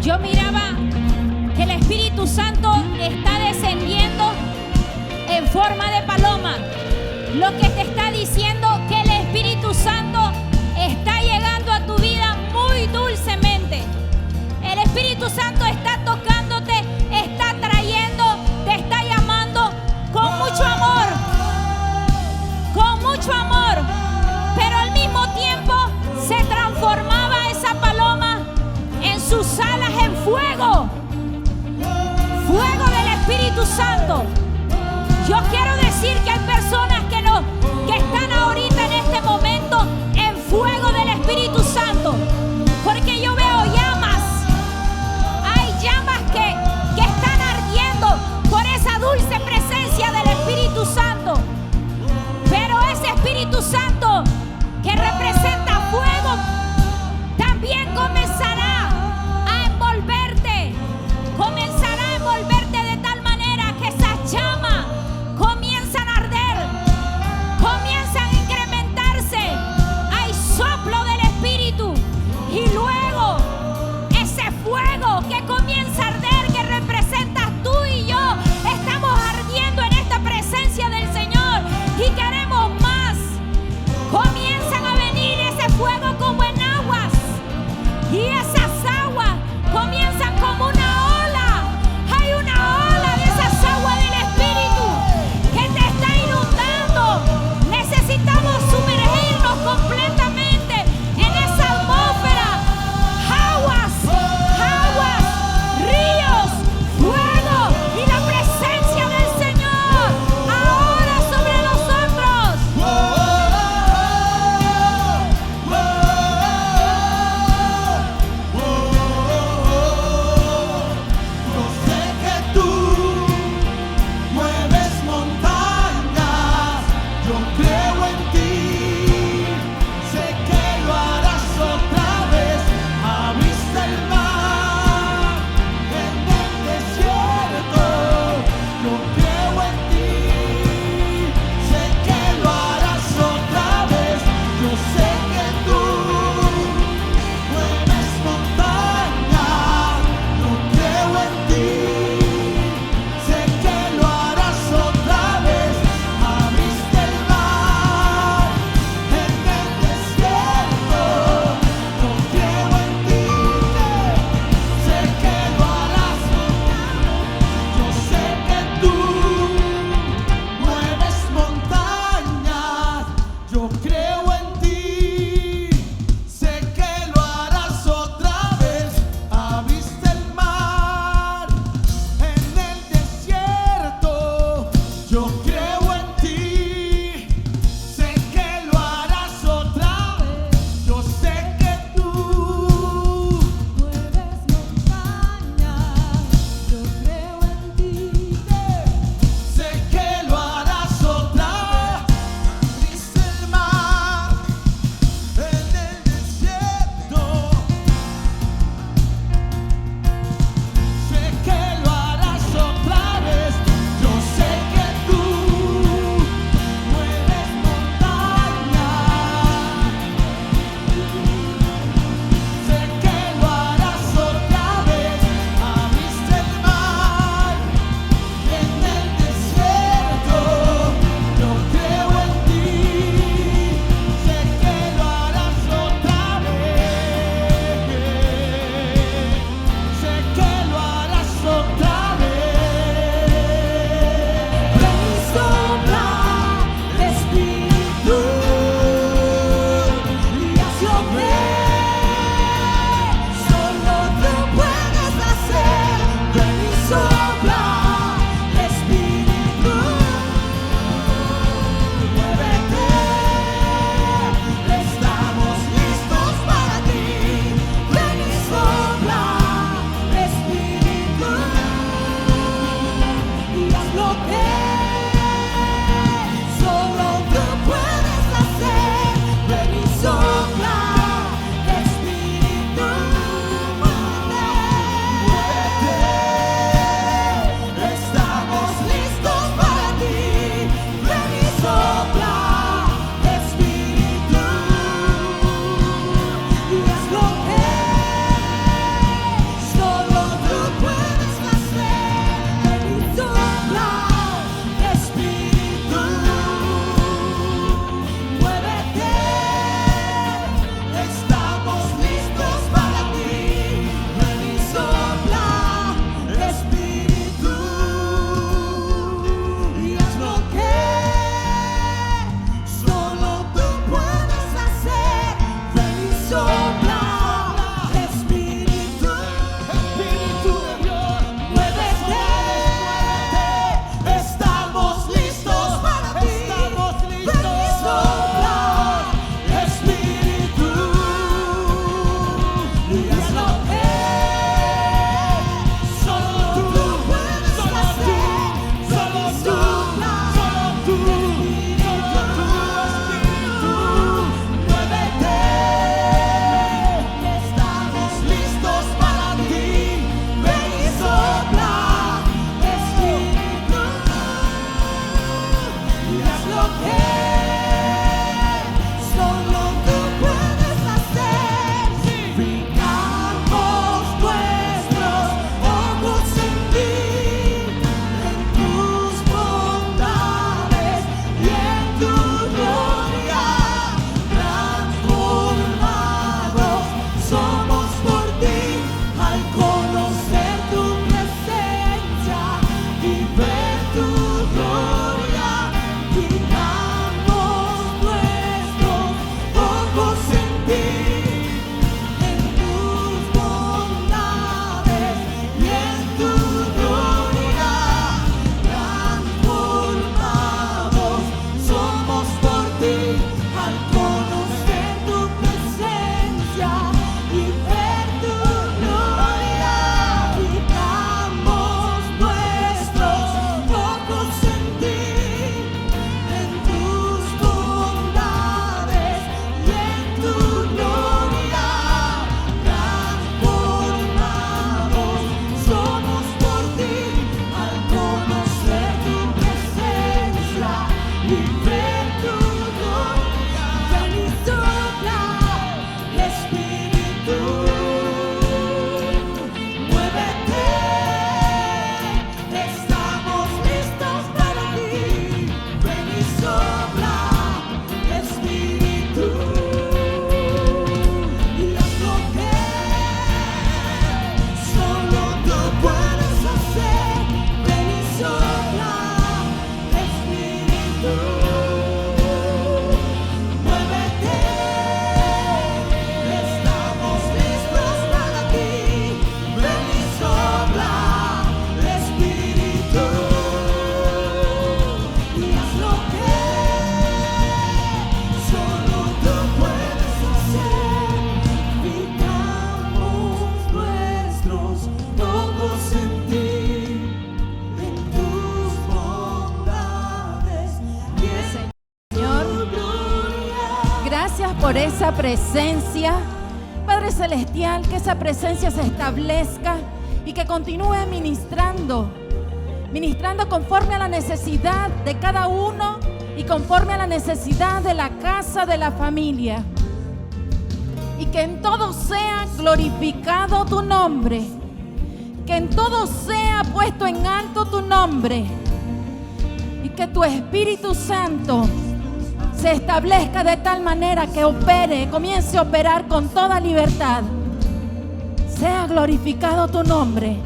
Yo miraba que el Espíritu Santo está descendiendo en forma de paloma. Lo que te está diciendo que el Espíritu Santo está llegando a tu vida muy dulcemente. El Espíritu Santo está tocándote, está trayendo, te está llamando con mucho amor. Con mucho amor. Pero al mismo tiempo se transformaba esa paloma en sus alas en fuego. Fuego del Espíritu Santo. Yo quiero decir que hay personas que están ahorita en este momento en fuego del Espíritu Santo. Porque yo veo llamas. Hay llamas que están ardiendo por esa dulce presencia del Espíritu Santo. Pero ese Espíritu Santo que representa fuego también comenzará a envolverte. Comenzará a envolverte de tal manera que esas llamas comienzan a arder por esa presencia. Padre Celestial, que esa presencia se establezca y que continúe ministrando conforme a la necesidad de cada uno y conforme a la necesidad de la casa, de la familia. Y que en todo sea glorificado tu nombre, que en todo sea puesto en alto tu nombre, y que tu Espíritu Santo se establezca de tal manera que comience a operar con toda libertad. Sea glorificado tu nombre.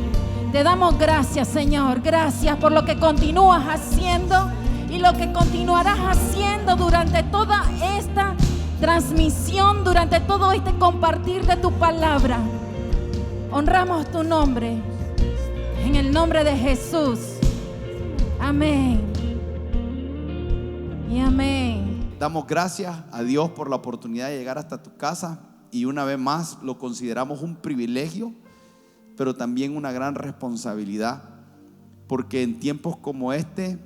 Te damos gracias, Señor. Gracias por lo que continúas haciendo y lo que continuarás haciendo durante toda esta transmisión, durante todo este compartir de tu palabra. Honramos tu nombre. En el nombre de Jesús. Amén. Y amén. Damos gracias a Dios por la oportunidad de llegar hasta tu casa, y una vez más lo consideramos un privilegio, pero también una gran responsabilidad, porque en tiempos como este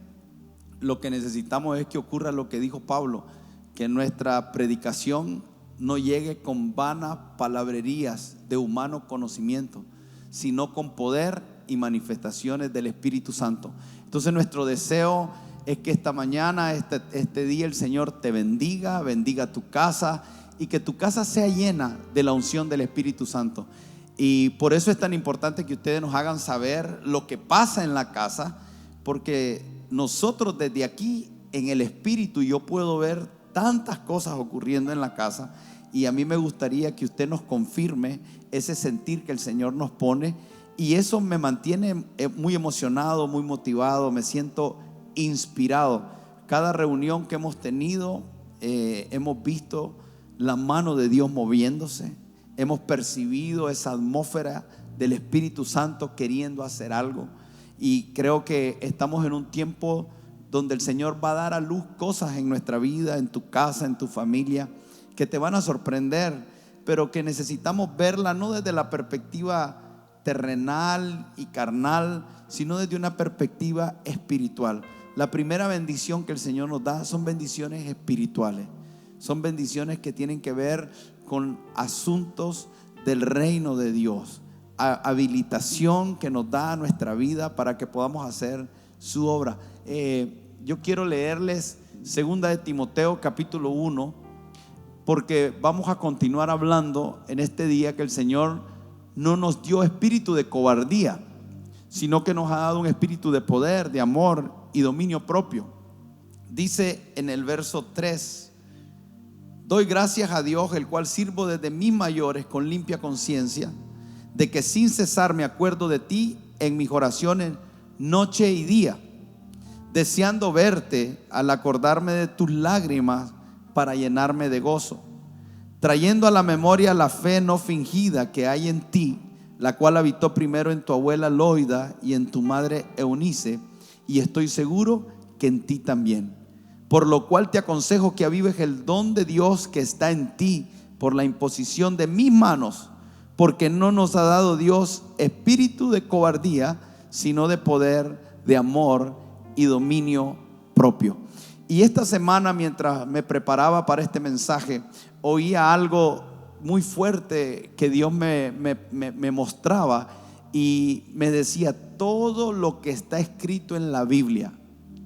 lo que necesitamos es que ocurra lo que dijo Pablo, que nuestra predicación no llegue con vanas palabrerías de humano conocimiento, sino con poder y manifestaciones del Espíritu Santo. Entonces nuestro deseo es que esta mañana, este día, el Señor te bendiga tu casa, y que tu casa sea llena de la unción del Espíritu Santo. Y por eso es tan importante que ustedes nos hagan saber lo que pasa en la casa, porque nosotros desde aquí en el Espíritu yo puedo ver tantas cosas ocurriendo en la casa, y a mí me gustaría que usted nos confirme ese sentir que el Señor nos pone, y eso me mantiene muy emocionado, muy motivado, me siento inspirado. Cada reunión que hemos tenido hemos visto la mano de Dios moviéndose, hemos percibido esa atmósfera del Espíritu Santo queriendo hacer algo, y creo que estamos en un tiempo donde el Señor va a dar a luz cosas en nuestra vida, en tu casa, en tu familia, que te van a sorprender, pero que necesitamos verla no desde la perspectiva terrenal y carnal, sino desde una perspectiva espiritual. La primera bendición que el Señor nos da son bendiciones espirituales, son bendiciones que tienen que ver con asuntos del reino de Dios, habilitación que nos da a nuestra vida para que podamos hacer su obra. Yo quiero leerles 2 de Timoteo capítulo 1, porque vamos a continuar hablando en este día que el Señor no nos dio espíritu de cobardía, sino que nos ha dado un espíritu de poder, de amor y dominio propio. Dice en el verso 3: doy gracias a Dios, el cual sirvo desde mis mayores con limpia conciencia, de que sin cesar me acuerdo de ti en mis oraciones noche y día, deseando verte al acordarme de tus lágrimas para llenarme de gozo, trayendo a la memoria la fe no fingida que hay en ti, la cual habitó primero en tu abuela Loida y en tu madre Eunice, y estoy seguro que en ti también. Por lo cual te aconsejo que avives el don de Dios que está en ti por la imposición de mis manos, porque no nos ha dado Dios espíritu de cobardía, sino de poder, de amor y dominio propio. Y esta semana, mientras me preparaba para este mensaje, oía algo muy fuerte que Dios me mostraba, y me decía: todo lo que está escrito en la Biblia,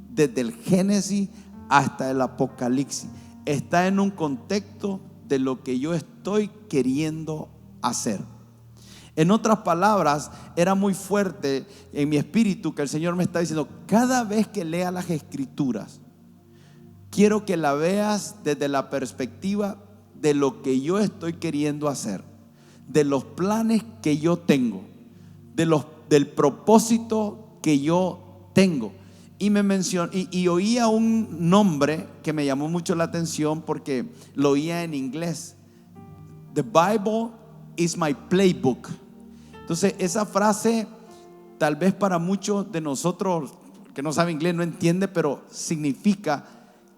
desde el Génesis hasta el Apocalipsis, está en un contexto de lo que yo estoy queriendo hacer. En otras palabras, era muy fuerte en mi espíritu que el Señor me está diciendo: cada vez que leas las Escrituras, quiero que la veas desde la perspectiva de lo que yo estoy queriendo hacer, de los planes que yo tengo, del propósito que yo tengo. Y me mencionó, y oía un nombre que me llamó mucho la atención porque lo oía en inglés: The Bible is my playbook. Entonces esa frase, tal vez para muchos de nosotros que no saben inglés no entiende, pero significa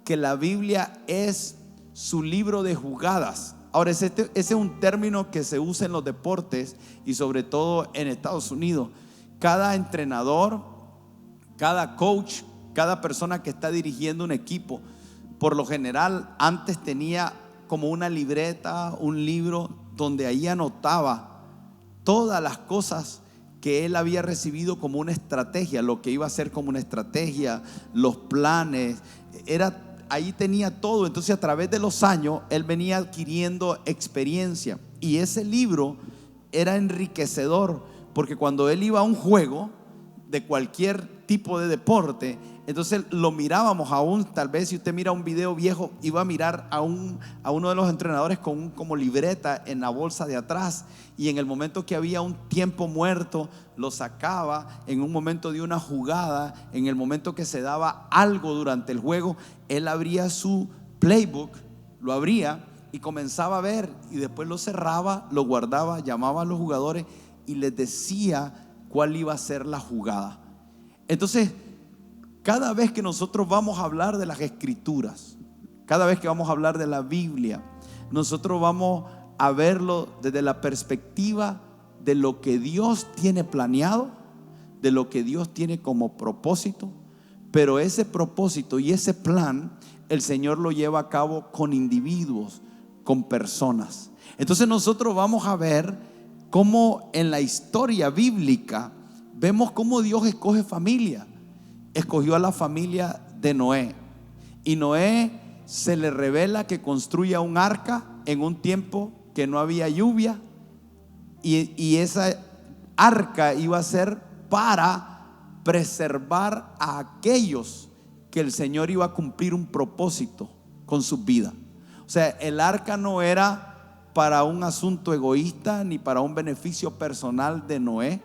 que la Biblia es su libro de jugadas. Ahora ese es un término que se usa en los deportes y sobre todo en Estados Unidos. Cada entrenador, cada coach, cada persona que está dirigiendo un equipo, por lo general antes tenía como una libreta, un libro, donde ahí anotaba todas las cosas que él había recibido como una estrategia, lo que iba a ser como una estrategia, los planes, ahí tenía todo. Entonces, a través de los años, él venía adquiriendo experiencia, y ese libro era enriquecedor, porque cuando él iba a un juego de cualquier tipo de deporte, entonces lo mirábamos. Aún tal vez si usted mira un video viejo, iba a mirar a uno de los entrenadores con como libreta en la bolsa de atrás, y en el momento que había un tiempo muerto lo sacaba, en un momento de una jugada, en el momento que se daba algo durante el juego, él abría su playbook, lo abría y comenzaba a ver, y después lo cerraba, lo guardaba, llamaba a los jugadores y les decía cuál iba a ser la jugada. Entonces, cada vez que nosotros vamos a hablar de las escrituras, cada vez que vamos a hablar de la Biblia, nosotros vamos a verlo desde la perspectiva de lo que Dios tiene planeado, de lo que Dios tiene como propósito. Pero ese propósito y ese plan, el Señor lo lleva a cabo con individuos, con personas. Entonces nosotros vamos a ver cómo en la historia bíblica vemos cómo Dios escoge familia. Escogió a la familia de Noé, y Noé se le revela que construya un arca en un tiempo que no había lluvia, y esa arca iba a ser para preservar a aquellos que el Señor iba a cumplir un propósito con su vida. O sea, el arca no era para un asunto egoísta ni para un beneficio personal de Noé,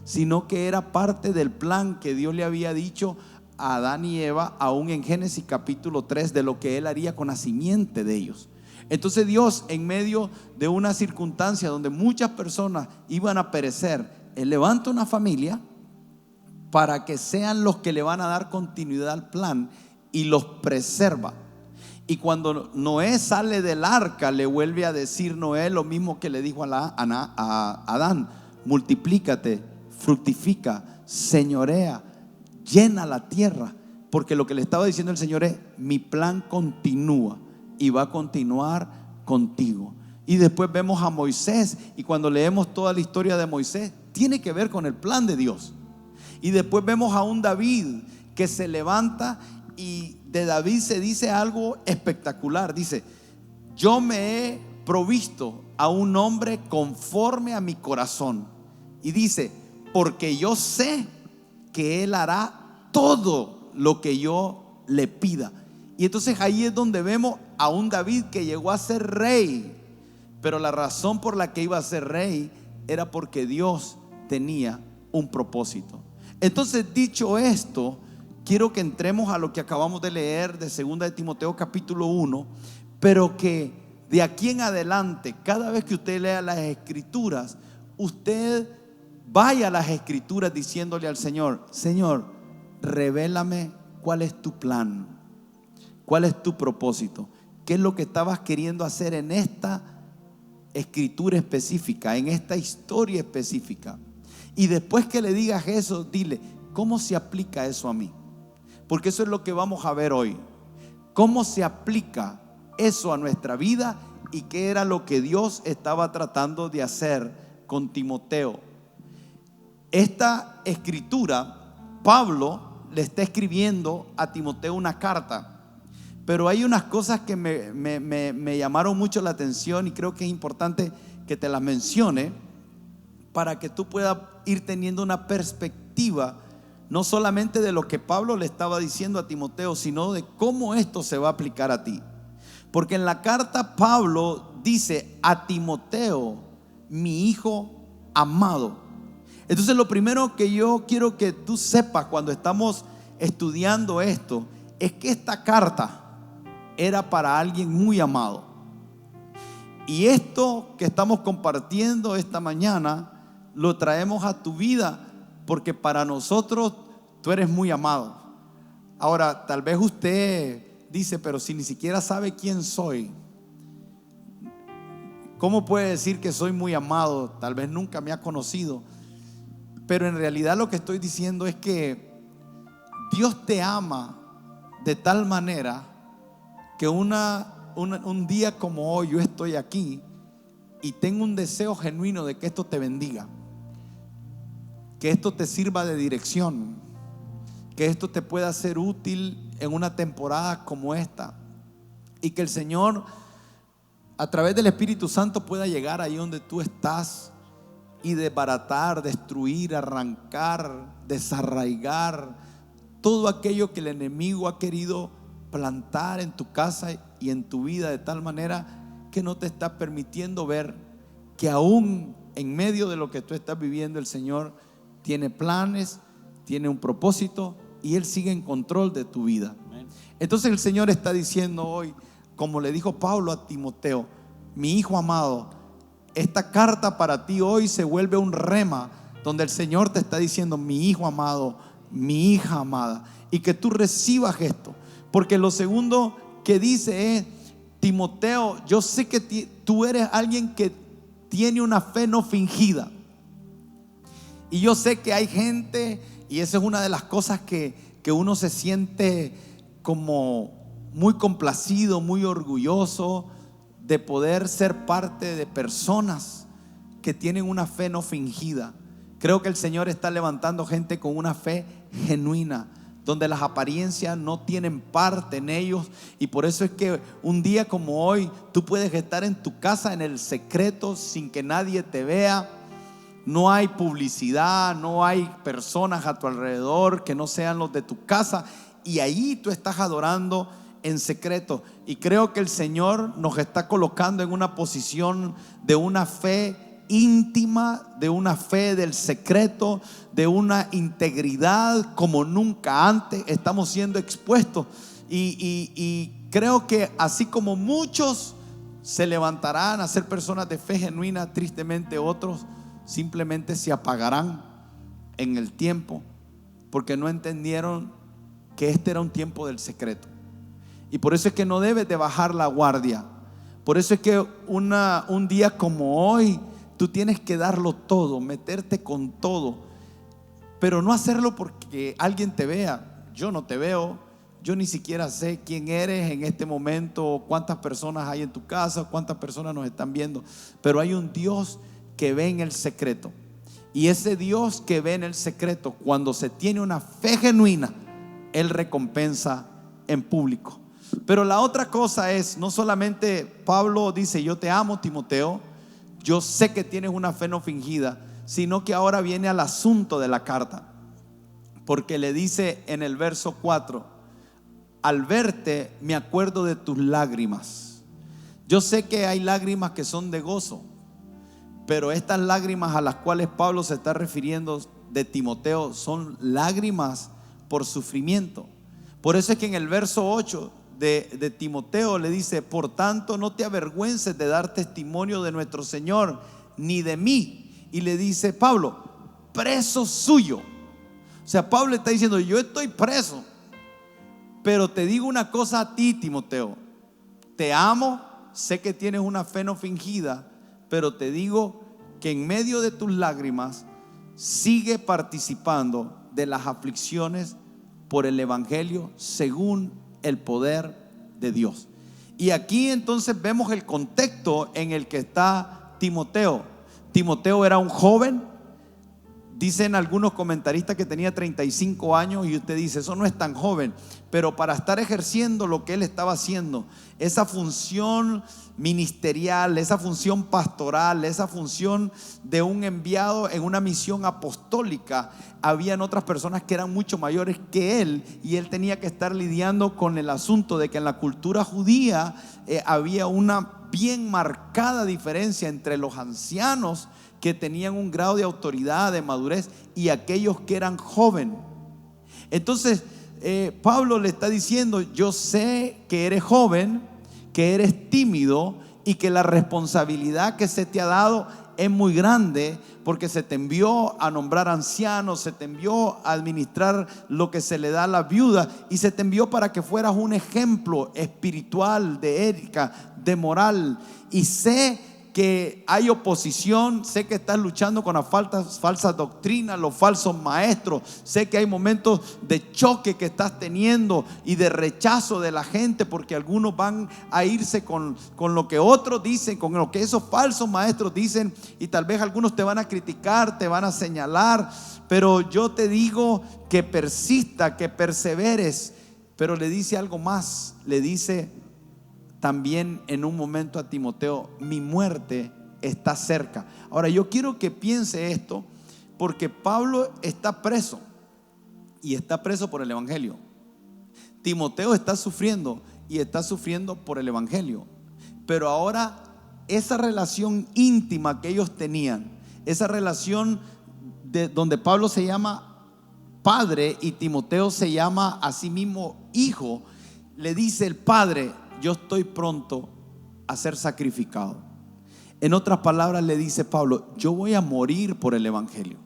sino que era parte del plan que Dios le había dicho a Adán y Eva, aún en Génesis capítulo 3, de lo que él haría con la simiente de ellos. Entonces Dios, en medio de una circunstancia donde muchas personas iban a perecer, él levanta una familia para que sean los que le van a dar continuidad al plan y los preserva. Y cuando Noé sale del arca, le vuelve a decir Noé lo mismo que le dijo a Adán: multiplícate, fructifica, señorea, llena la tierra. Porque lo que le estaba diciendo el Señor es: mi plan continúa y va a continuar contigo. Y después vemos a Moisés, y cuando leemos toda la historia de Moisés, tiene que ver con el plan de Dios. Y después vemos a un David que se levanta, y de David se dice algo espectacular. Dice: yo me he provisto a un hombre conforme a mi corazón. Y dice: porque yo sé que él hará todo lo que yo le pida. Y entonces ahí es donde vemos a un David que llegó a ser rey, pero la razón por la que iba a ser rey era porque Dios tenía un propósito. Entonces, dicho esto, quiero que entremos a lo que acabamos de leer de 2 de Timoteo capítulo 1, pero que de aquí en adelante, cada vez que usted lea las escrituras, usted vaya a las escrituras diciéndole al Señor: Señor, revélame cuál es tu plan, cuál es tu propósito, qué es lo que estabas queriendo hacer en esta escritura específica, en esta historia específica. Y después que le digas eso, dile: ¿cómo se aplica eso a mí? Porque eso es lo que vamos a ver hoy. ¿Cómo se aplica eso a nuestra vida? Y qué era lo que Dios estaba tratando de hacer con Timoteo. Esta escritura, Pablo le está escribiendo a Timoteo una carta, pero hay unas cosas que me llamaron mucho la atención, y creo que es importante que te las mencione para que tú puedas ir teniendo una perspectiva no solamente de lo que Pablo le estaba diciendo a Timoteo, sino de cómo esto se va a aplicar a ti. Porque en la carta Pablo dice: a Timoteo, mi hijo amado. Entonces, lo primero que yo quiero que tú sepas cuando estamos estudiando esto es que esta carta era para alguien muy amado. Y esto que estamos compartiendo esta mañana lo traemos a tu vida porque para nosotros tú eres muy amado. Ahora, tal vez usted dice: pero si ni siquiera sabe quién soy, ¿cómo puede decir que soy muy amado? Tal vez nunca me ha conocido. Pero en realidad lo que estoy diciendo es que Dios te ama de tal manera que una un día como hoy yo estoy aquí y tengo un deseo genuino de que esto te bendiga, que esto te sirva de dirección, que esto te pueda ser útil en una temporada como esta, y que el Señor a través del Espíritu Santo pueda llegar ahí donde tú estás y desbaratar, destruir, arrancar, desarraigar todo aquello que el enemigo ha querido plantar en tu casa y en tu vida, de tal manera que no te está permitiendo ver que aún en medio de lo que tú estás viviendo, el Señor tiene planes, tiene un propósito y Él sigue en control de tu vida. Entonces el Señor está diciendo hoy, como le dijo Pablo a Timoteo: mi hijo amado, esta carta para ti hoy se vuelve un rema, donde el Señor te está diciendo: mi hijo amado, mi hija amada, y que tú recibas esto. Porque lo segundo que dice es: Timoteo, yo sé que tú eres alguien que tiene una fe no fingida, y yo sé que hay gente, y esa es una de las cosas que uno se siente como muy complacido, muy orgulloso de poder ser parte de personas que tienen una fe no fingida. Creo que el Señor está levantando gente con una fe genuina, donde las apariencias no tienen parte en ellos. Y por eso es que un día como hoy tú puedes estar en tu casa en el secreto sin que nadie te vea. No hay publicidad, no hay personas a tu alrededor que no sean los de tu casa, y ahí tú estás adorando en secreto. Y creo que el Señor nos está colocando en una posición de una fe íntima, de una fe del secreto, de una integridad como nunca antes estamos siendo expuestos. Y creo que así como muchos se levantarán a ser personas de fe genuina, tristemente otros simplemente se apagarán en el tiempo, porque no entendieron que este era un tiempo del secreto. Y por eso es que no debes de bajar la guardia. Por eso es que un día como hoy tú tienes que darlo todo, meterte con todo, pero no hacerlo porque alguien te vea. Yo no te veo, yo ni siquiera sé quién eres en este momento, cuántas personas hay en tu casa, cuántas personas nos están viendo, pero hay un Dios que ve en el secreto. Y ese Dios que ve en el secreto, cuando se tiene una fe genuina, Él recompensa en público. Pero la otra cosa es, no solamente Pablo dice: yo te amo, Timoteo, yo sé que tienes una fe no fingida, sino que ahora viene al asunto de la carta, porque le dice en el verso 4: al verte me acuerdo de tus lágrimas. Yo sé que hay lágrimas que son de gozo, pero estas lágrimas a las cuales Pablo se está refiriendo de Timoteo son lágrimas por sufrimiento. Por eso es que en el verso 8 de Timoteo le dice: por tanto no te avergüences de dar testimonio de nuestro Señor, ni de mí. Y le dice Pablo: preso suyo. O sea, Pablo está diciendo: yo estoy preso, pero te digo una cosa a ti, Timoteo, te amo, sé que tienes una fe no fingida, pero te digo que en medio de tus lágrimas sigue participando de las aflicciones por el Evangelio según el poder de Dios. Y aquí entonces vemos el contexto en el que está Timoteo. Timoteo era un joven. Dicen algunos comentaristas que tenía 35 años, y usted dice: eso no es tan joven. Pero para estar ejerciendo lo que él estaba haciendo, esa función ministerial, esa función pastoral, esa función de un enviado en una misión apostólica, habían otras personas que eran mucho mayores que él, y él tenía que estar lidiando con el asunto de que en la cultura judía había una bien marcada diferencia entre los ancianos que tenían un grado de autoridad, de madurez, y aquellos que eran jóvenes. Entonces Pablo le está diciendo: yo sé que eres joven, que eres tímido, y que la responsabilidad que se te ha dado es muy grande, porque se te envió a nombrar ancianos, se te envió a administrar lo que se le da a la viuda, y se te envió para que fueras un ejemplo espiritual, de ética, de moral. Y sé que hay oposición, sé que estás luchando con las falsas doctrinas, los falsos maestros, sé que hay momentos de choque que estás teniendo y de rechazo de la gente, porque algunos van a irse con lo que otros dicen, con lo que esos falsos maestros dicen, y tal vez algunos te van a criticar, te van a señalar, pero yo te digo que persista, que perseveres. Pero le dice algo más, le dice también en un momento a Timoteo: mi muerte está cerca. Ahora yo quiero que piense esto, porque Pablo está preso, y está preso por el evangelio. Timoteo está sufriendo, y está sufriendo por el evangelio. Pero ahora esa relación íntima que ellos tenían, esa relación donde Pablo se llama padre y Timoteo se llama a sí mismo hijo, le dice el padre: yo estoy pronto a ser sacrificado. En otras palabras le dice Pablo: yo voy a morir por el evangelio.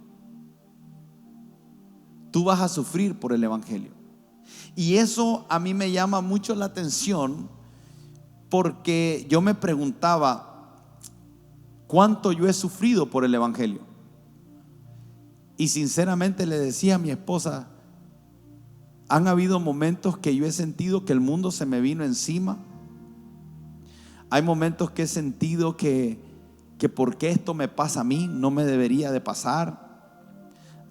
Tú vas a sufrir por el evangelio. Y eso a mí me llama mucho la atención, porque yo me preguntaba cuánto yo he sufrido por el evangelio. Y sinceramente le decía a mi esposa: han habido momentos que yo he sentido que el mundo se me vino encima. Hay momentos que he sentido que ¿por qué esto me pasa a mí? No me debería de pasar.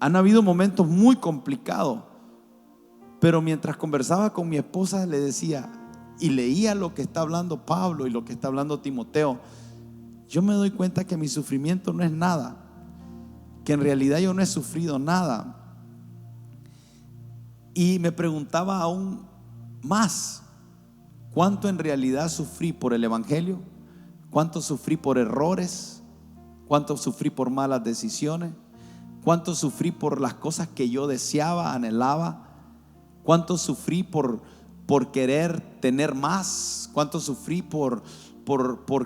Han habido momentos muy complicados. Pero mientras conversaba con mi esposa le decía, y leía lo que está hablando Pablo y lo que está hablando Timoteo, yo me doy cuenta que mi sufrimiento no es nada, que en realidad yo no he sufrido nada. Y me preguntaba aún más, ¿cuánto en realidad sufrí por el evangelio? ¿Cuánto sufrí por errores? ¿Cuánto sufrí por malas decisiones? ¿Cuánto sufrí por las cosas que yo deseaba, anhelaba? ¿Cuánto sufrí por querer tener más? ¿Cuánto sufrí por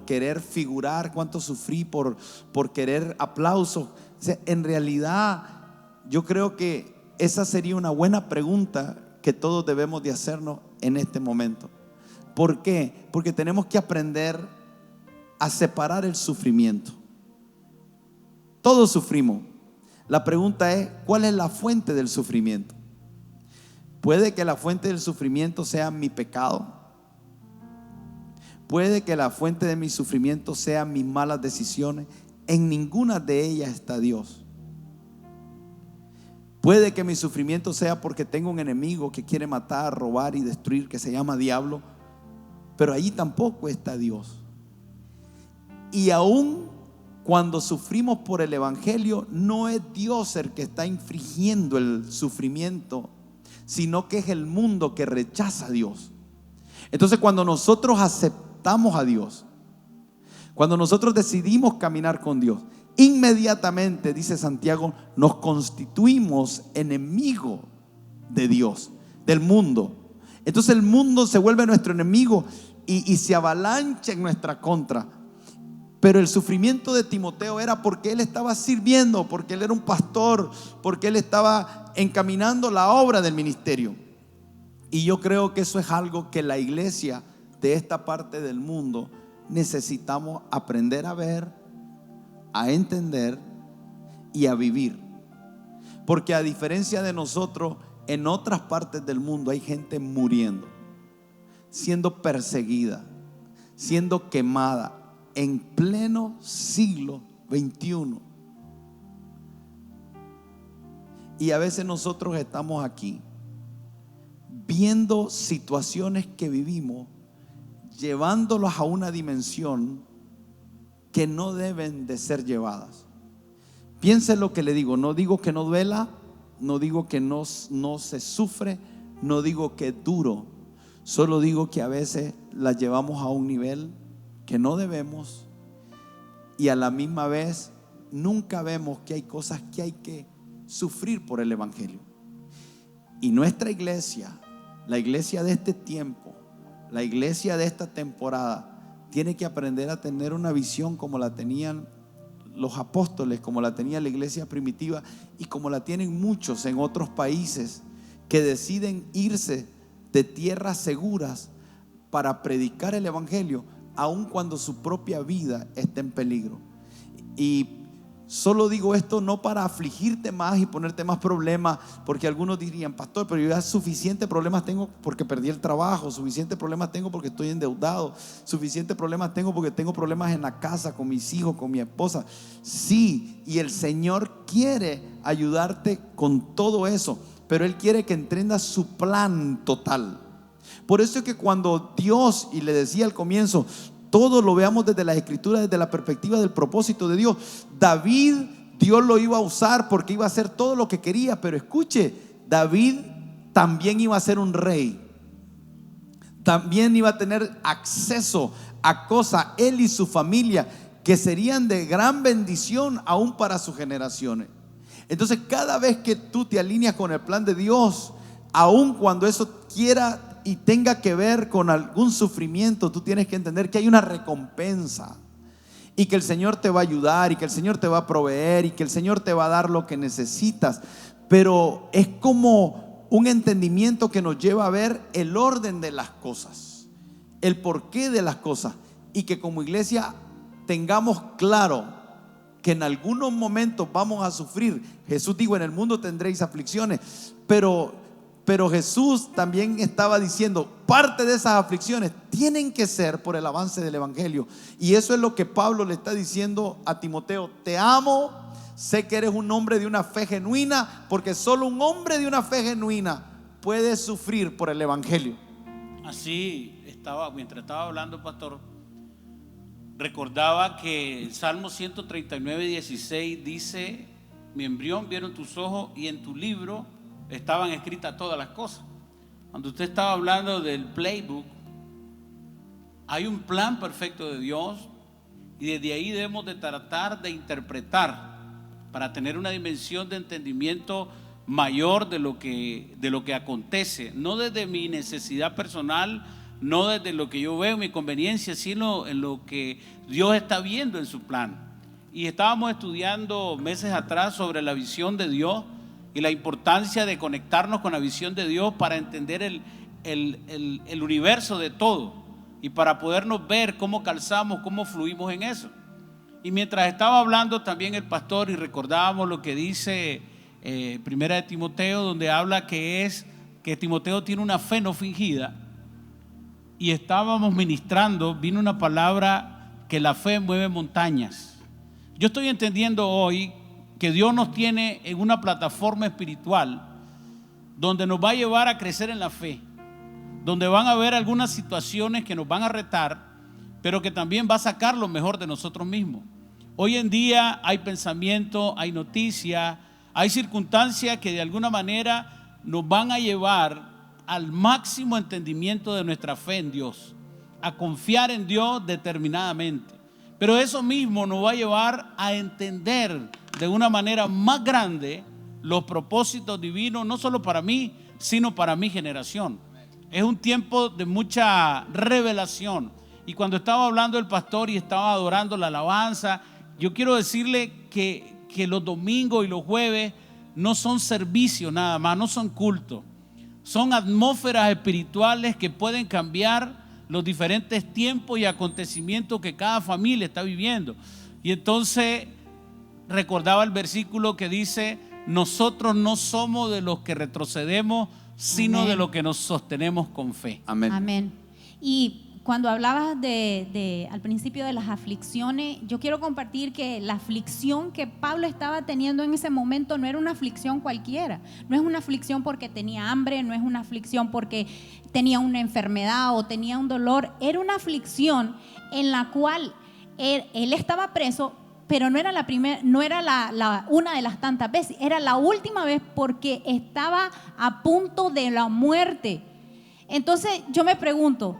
querer figurar? ¿Cuánto sufrí por querer aplausos? O sea, en realidad yo creo que esa sería una buena pregunta que todos debemos de hacernos en este momento. ¿Por qué? Porque tenemos que aprender a separar el sufrimiento. Todos sufrimos. La pregunta es, ¿cuál es la fuente del sufrimiento? Puede que la fuente del sufrimiento sea mi pecado. Puede que la fuente de mi sufrimiento sea mis malas decisiones. En ninguna de ellas está Dios. Puede que mi sufrimiento sea porque tengo un enemigo que quiere matar, robar y destruir, que se llama diablo, pero allí tampoco está Dios. Y aún cuando sufrimos por el evangelio, no es Dios el que está infligiendo el sufrimiento, sino que es el mundo que rechaza a Dios. Entonces, cuando nosotros aceptamos a Dios, cuando nosotros decidimos caminar con Dios, inmediatamente, dice Santiago, nos constituimos enemigos de Dios, del mundo. Entonces el mundo se vuelve nuestro enemigo y se avalancha en nuestra contra. Pero el sufrimiento de Timoteo era porque él estaba sirviendo, porque él era un pastor, porque él estaba encaminando la obra del ministerio. Y yo creo que eso es algo que la iglesia de esta parte del mundo necesitamos aprender a ver, a entender y a vivir. Porque a diferencia de nosotros, en otras partes del mundo hay gente muriendo, siendo perseguida, siendo quemada en pleno siglo XXI. Y a veces nosotros estamos aquí viendo situaciones que vivimos, llevándolas a una dimensión que no deben de ser llevadas. Piense lo que le digo. No digo que no duela, no digo que no se sufre, no digo que es duro. Solo digo que a veces las llevamos a un nivel que no debemos, y a la misma vez nunca vemos que hay cosas que hay que sufrir por el evangelio. Y nuestra iglesia, la iglesia de este tiempo, la iglesia de esta temporada, tiene que aprender a tener una visión como la tenían los apóstoles, como la tenía la iglesia primitiva y como la tienen muchos en otros países que deciden irse de tierras seguras para predicar el evangelio aun cuando su propia vida esté en peligro. Y solo digo esto no para afligirte más y ponerte más problemas, porque algunos dirían: pastor, pero yo ya suficientes problemas tengo porque perdí el trabajo, suficientes problemas tengo porque estoy endeudado, suficientes problemas tengo porque tengo problemas en la casa, con mis hijos, con mi esposa. Sí, y el Señor quiere ayudarte con todo eso, pero Él quiere que entiendas su plan total. Por eso es que cuando Dios, y le decía al comienzo, todo lo veamos desde la Escritura, desde la perspectiva del propósito de Dios. David, Dios lo iba a usar porque iba a hacer todo lo que quería, pero escuche, David también iba a ser un rey, también iba a tener acceso a cosas, él y su familia, que serían de gran bendición aún para sus generaciones. Entonces, cada vez que tú te alineas con el plan de Dios, aun cuando eso quiera y tenga que ver con algún sufrimiento, tú tienes que entender que hay una recompensa y que el Señor te va a ayudar y que el Señor te va a proveer y que el Señor te va a dar lo que necesitas. Pero es como un entendimiento que nos lleva a ver el orden de las cosas, el porqué de las cosas, y que como iglesia tengamos claro que en algunos momentos vamos a sufrir. Jesús dijo: en el mundo tendréis aflicciones, pero Jesús también estaba diciendo: parte de esas aflicciones tienen que ser por el avance del evangelio. Y eso es lo que Pablo le está diciendo a Timoteo: te amo, sé que eres un hombre de una fe genuina, porque solo un hombre de una fe genuina puede sufrir por el evangelio. Así mientras estaba hablando, pastor, recordaba que el Salmo 139:16 dice: mi embrión vieron tus ojos y en tu libro estaban escritas todas las cosas. Cuando usted estaba hablando del playbook, hay un plan perfecto de Dios, y desde ahí debemos de tratar de interpretar para tener una dimensión de entendimiento mayor de lo que acontece, no desde mi necesidad personal, no desde lo que yo veo, mi conveniencia, sino en lo que Dios está viendo en su plan. Y estábamos estudiando meses atrás sobre la visión de Dios y la importancia de conectarnos con la visión de Dios para entender el universo de todo y para podernos ver cómo calzamos, cómo fluimos en eso. Y mientras estaba hablando también el pastor, y recordábamos lo que dice Primera de Timoteo, donde habla que Timoteo tiene una fe no fingida, y estábamos ministrando, vino una palabra que la fe mueve montañas. Yo estoy entendiendo hoy que Dios nos tiene en una plataforma espiritual donde nos va a llevar a crecer en la fe, donde van a haber algunas situaciones que nos van a retar, pero que también va a sacar lo mejor de nosotros mismos. Hoy en día hay pensamiento, hay noticias, hay circunstancias que de alguna manera nos van a llevar al máximo entendimiento de nuestra fe en Dios, a confiar en Dios determinadamente. Pero eso mismo nos va a llevar a entender de una manera más grande los propósitos divinos, no solo para mí, sino para mi generación. Es un tiempo de mucha revelación. Y cuando estaba hablando el pastor y estaba adorando la alabanza, yo quiero decirle que los domingos y los jueves no son servicios nada más, no son cultos. Son atmósferas espirituales que pueden cambiar los diferentes tiempos y acontecimientos que cada familia está viviendo. Y entonces recordaba el versículo que dice: nosotros no somos de los que retrocedemos, sino de los que nos sostenemos con fe. Amén. Amén. Y cuando hablabas al principio de las aflicciones, yo quiero compartir que la aflicción que Pablo estaba teniendo en ese momento no era una aflicción cualquiera. No es una aflicción porque tenía hambre, no es una aflicción porque tenía una enfermedad o tenía un dolor. Era una aflicción en la cual él estaba preso, pero no era la primera, no era una de las tantas veces, era la última vez, porque estaba a punto de la muerte. Entonces yo me pregunto,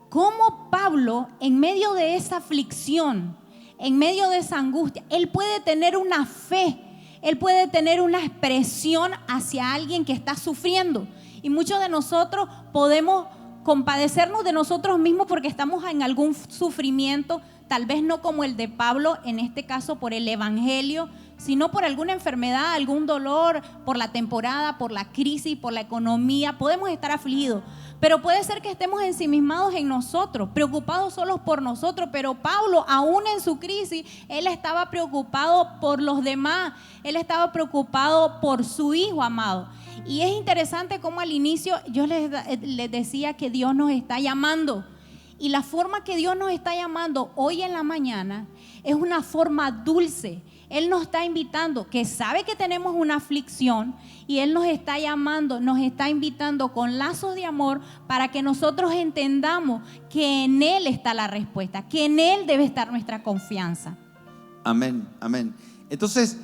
¿cómo Pablo, en medio de esa aflicción, en medio de esa angustia, él puede tener una fe, él puede tener una expresión hacia alguien que está sufriendo? Y muchos de nosotros podemos compadecernos de nosotros mismos porque estamos en algún sufrimiento, tal vez no como el de Pablo, en este caso por el evangelio, sino por alguna enfermedad, algún dolor, por la temporada, por la crisis, por la economía. Podemos estar afligidos, pero puede ser que estemos ensimismados en nosotros, preocupados solos por nosotros. Pero Pablo, aún en su crisis, él estaba preocupado por los demás. Él estaba preocupado por su hijo amado. Y es interesante cómo al inicio yo les decía que Dios nos está llamando. Y la forma que Dios nos está llamando hoy en la mañana es una forma dulce. Él nos está invitando, que sabe que tenemos una aflicción, y Él nos está llamando, nos está invitando con lazos de amor para que nosotros entendamos que en Él está la respuesta, que en Él debe estar nuestra confianza. Amén, amén. Entonces,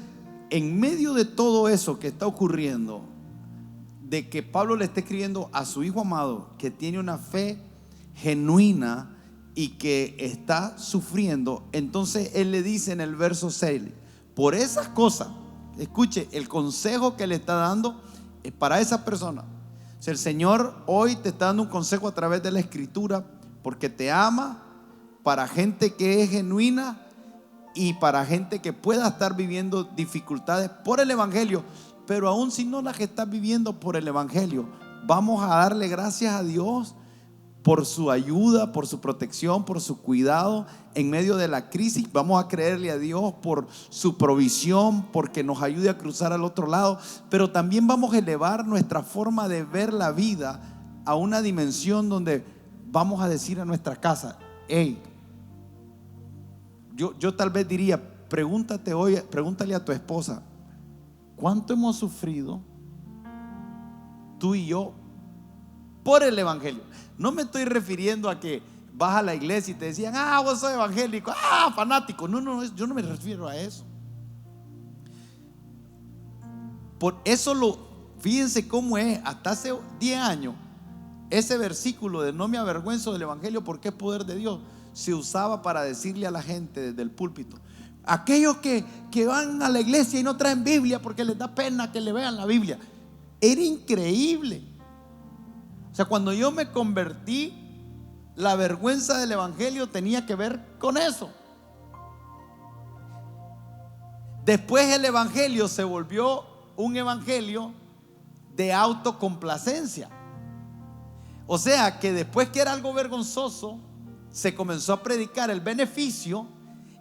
en medio de todo eso que está ocurriendo, de que Pablo le está escribiendo a su hijo amado, que tiene una fe genuina y que está sufriendo, entonces él le dice en el verso 6, por esas cosas, escuche, el consejo que le está dando es para esa persona. O sea, el Señor hoy te está dando un consejo a través de la Escritura, porque te ama, para gente que es genuina y para gente que pueda estar viviendo dificultades por el Evangelio. Pero aún si no las estás viviendo por el Evangelio, vamos a darle gracias a Dios por su ayuda, por su protección, por su cuidado en medio de la crisis. Vamos a creerle a Dios por su provisión, porque nos ayude a cruzar al otro lado. Pero también vamos a elevar nuestra forma de ver la vida a una dimensión donde vamos a decir a nuestra casa: hey, yo tal vez diría, pregúntale a tu esposa, ¿cuánto hemos sufrido tú y yo por el Evangelio? No me estoy refiriendo a que vas a la iglesia y te decían: vos sos evangélico, fanático. No, yo no me refiero a eso. Por eso fíjense cómo es, hasta hace 10 años, ese versículo de no me avergüenzo del Evangelio porque es poder de Dios, se usaba para decirle a la gente desde el púlpito: aquellos que van a la iglesia y no traen Biblia porque les da pena que le vean la Biblia. Era increíble. O sea, cuando yo me convertí, la vergüenza del Evangelio tenía que ver con eso. Después el Evangelio se volvió un evangelio de autocomplacencia. O sea, que después que era algo vergonzoso, se comenzó a predicar el beneficio,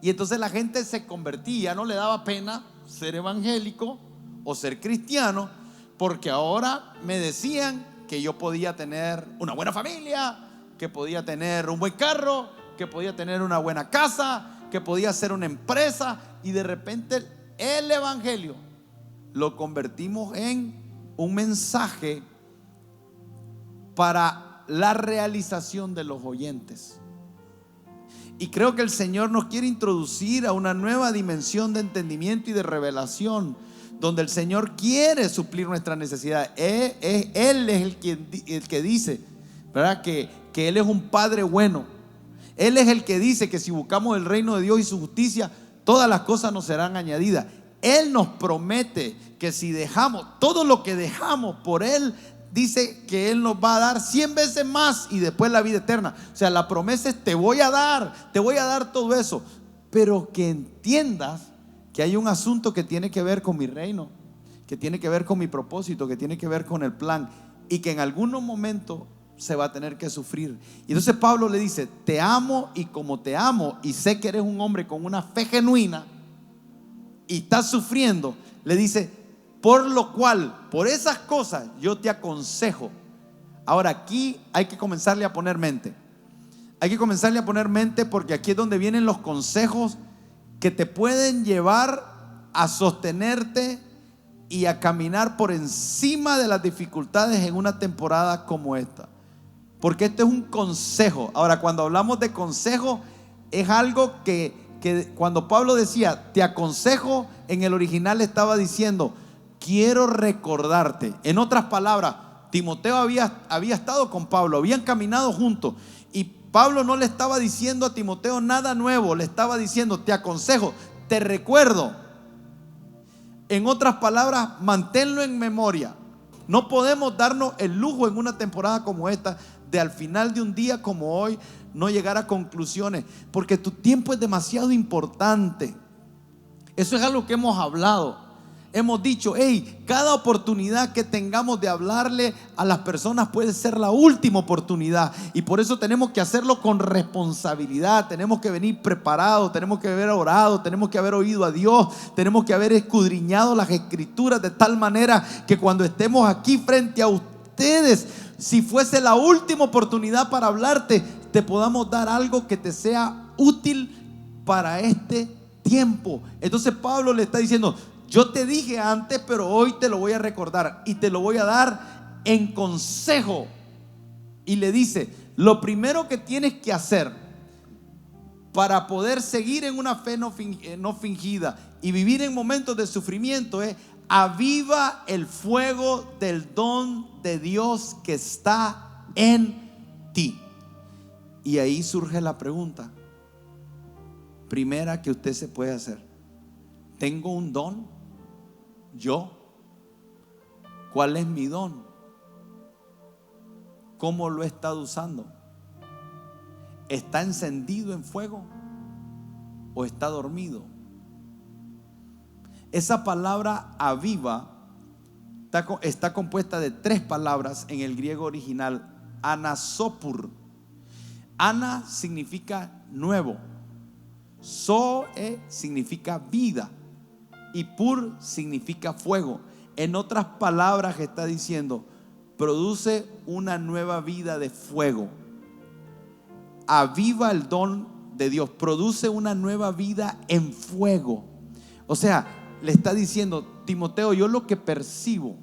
y entonces la gente se convertía, no le daba pena ser evangélico o ser cristiano, porque ahora me decían que yo podía tener una buena familia, que podía tener un buen carro, que podía tener una buena casa, que podía hacer una empresa. Y de repente el Evangelio lo convertimos en un mensaje para la realización de los oyentes. Y creo que el Señor nos quiere introducir a una nueva dimensión de entendimiento y de revelación, donde el Señor quiere suplir nuestras necesidades. Él es el que dice, ¿verdad?, que Él es un Padre bueno. Él es el que dice que si buscamos el reino de Dios y su justicia, todas las cosas nos serán añadidas. Él nos promete que si dejamos todo lo que dejamos por Él, dice que Él nos va a dar 100 veces más y después la vida eterna. O sea, la promesa es: te voy a dar todo eso, pero que entiendas que hay un asunto que tiene que ver con mi reino, que tiene que ver con mi propósito, que tiene que ver con el plan, y que en algunos momentos se va a tener que sufrir. Y entonces Pablo le dice: te amo, y como te amo y sé que eres un hombre con una fe genuina y estás sufriendo, le dice: por lo cual, por esas cosas yo te aconsejo. Ahora aquí hay que comenzarle a poner mente. Hay que comenzarle a poner mente, porque aquí es donde vienen los consejos que te pueden llevar a sostenerte y a caminar por encima de las dificultades en una temporada como esta. Porque este es un consejo. Ahora, cuando hablamos de consejo, es algo que cuando Pablo decía te aconsejo, en el original estaba diciendo quiero recordarte. En otras palabras, Timoteo había estado con Pablo, habían caminado juntos, y Pablo no le estaba diciendo a Timoteo nada nuevo, le estaba diciendo te aconsejo, te recuerdo. En otras palabras, manténlo en memoria. No podemos darnos el lujo en una temporada como esta de al final de un día como hoy no llegar a conclusiones, porque tu tiempo es demasiado importante. Eso es algo que hemos hablado. Hemos dicho, hey, cada oportunidad que tengamos de hablarle a las personas puede ser la última oportunidad. Y por eso tenemos que hacerlo con responsabilidad. Tenemos que venir preparados, tenemos que haber orado, tenemos que haber oído a Dios, tenemos que haber escudriñado las escrituras de tal manera que cuando estemos aquí frente a ustedes, si fuese la última oportunidad para hablarte, te podamos dar algo que te sea útil para este tiempo. Entonces Pablo le está diciendo, yo te dije antes, pero hoy te lo voy a recordar y te lo voy a dar en consejo. Y le dice, lo primero que tienes que hacer para poder seguir en una fe no fingida y vivir en momentos de sufrimiento es: aviva el fuego del don de Dios que está en ti. Y ahí surge la pregunta primera que usted se puede hacer: ¿tengo un don? ¿Yo? ¿Cuál es mi don? ¿Cómo lo he estado usando? ¿Está encendido en fuego o está dormido? Esa palabra aviva está compuesta de 3 palabras en el griego original: anasopur. Ana significa nuevo, zoe significa vida y pur significa fuego. En otras palabras está diciendo: produce una nueva vida de fuego. Aviva el don de Dios, produce una nueva vida en fuego. O sea, le está diciendo: Timoteo, yo lo que percibo,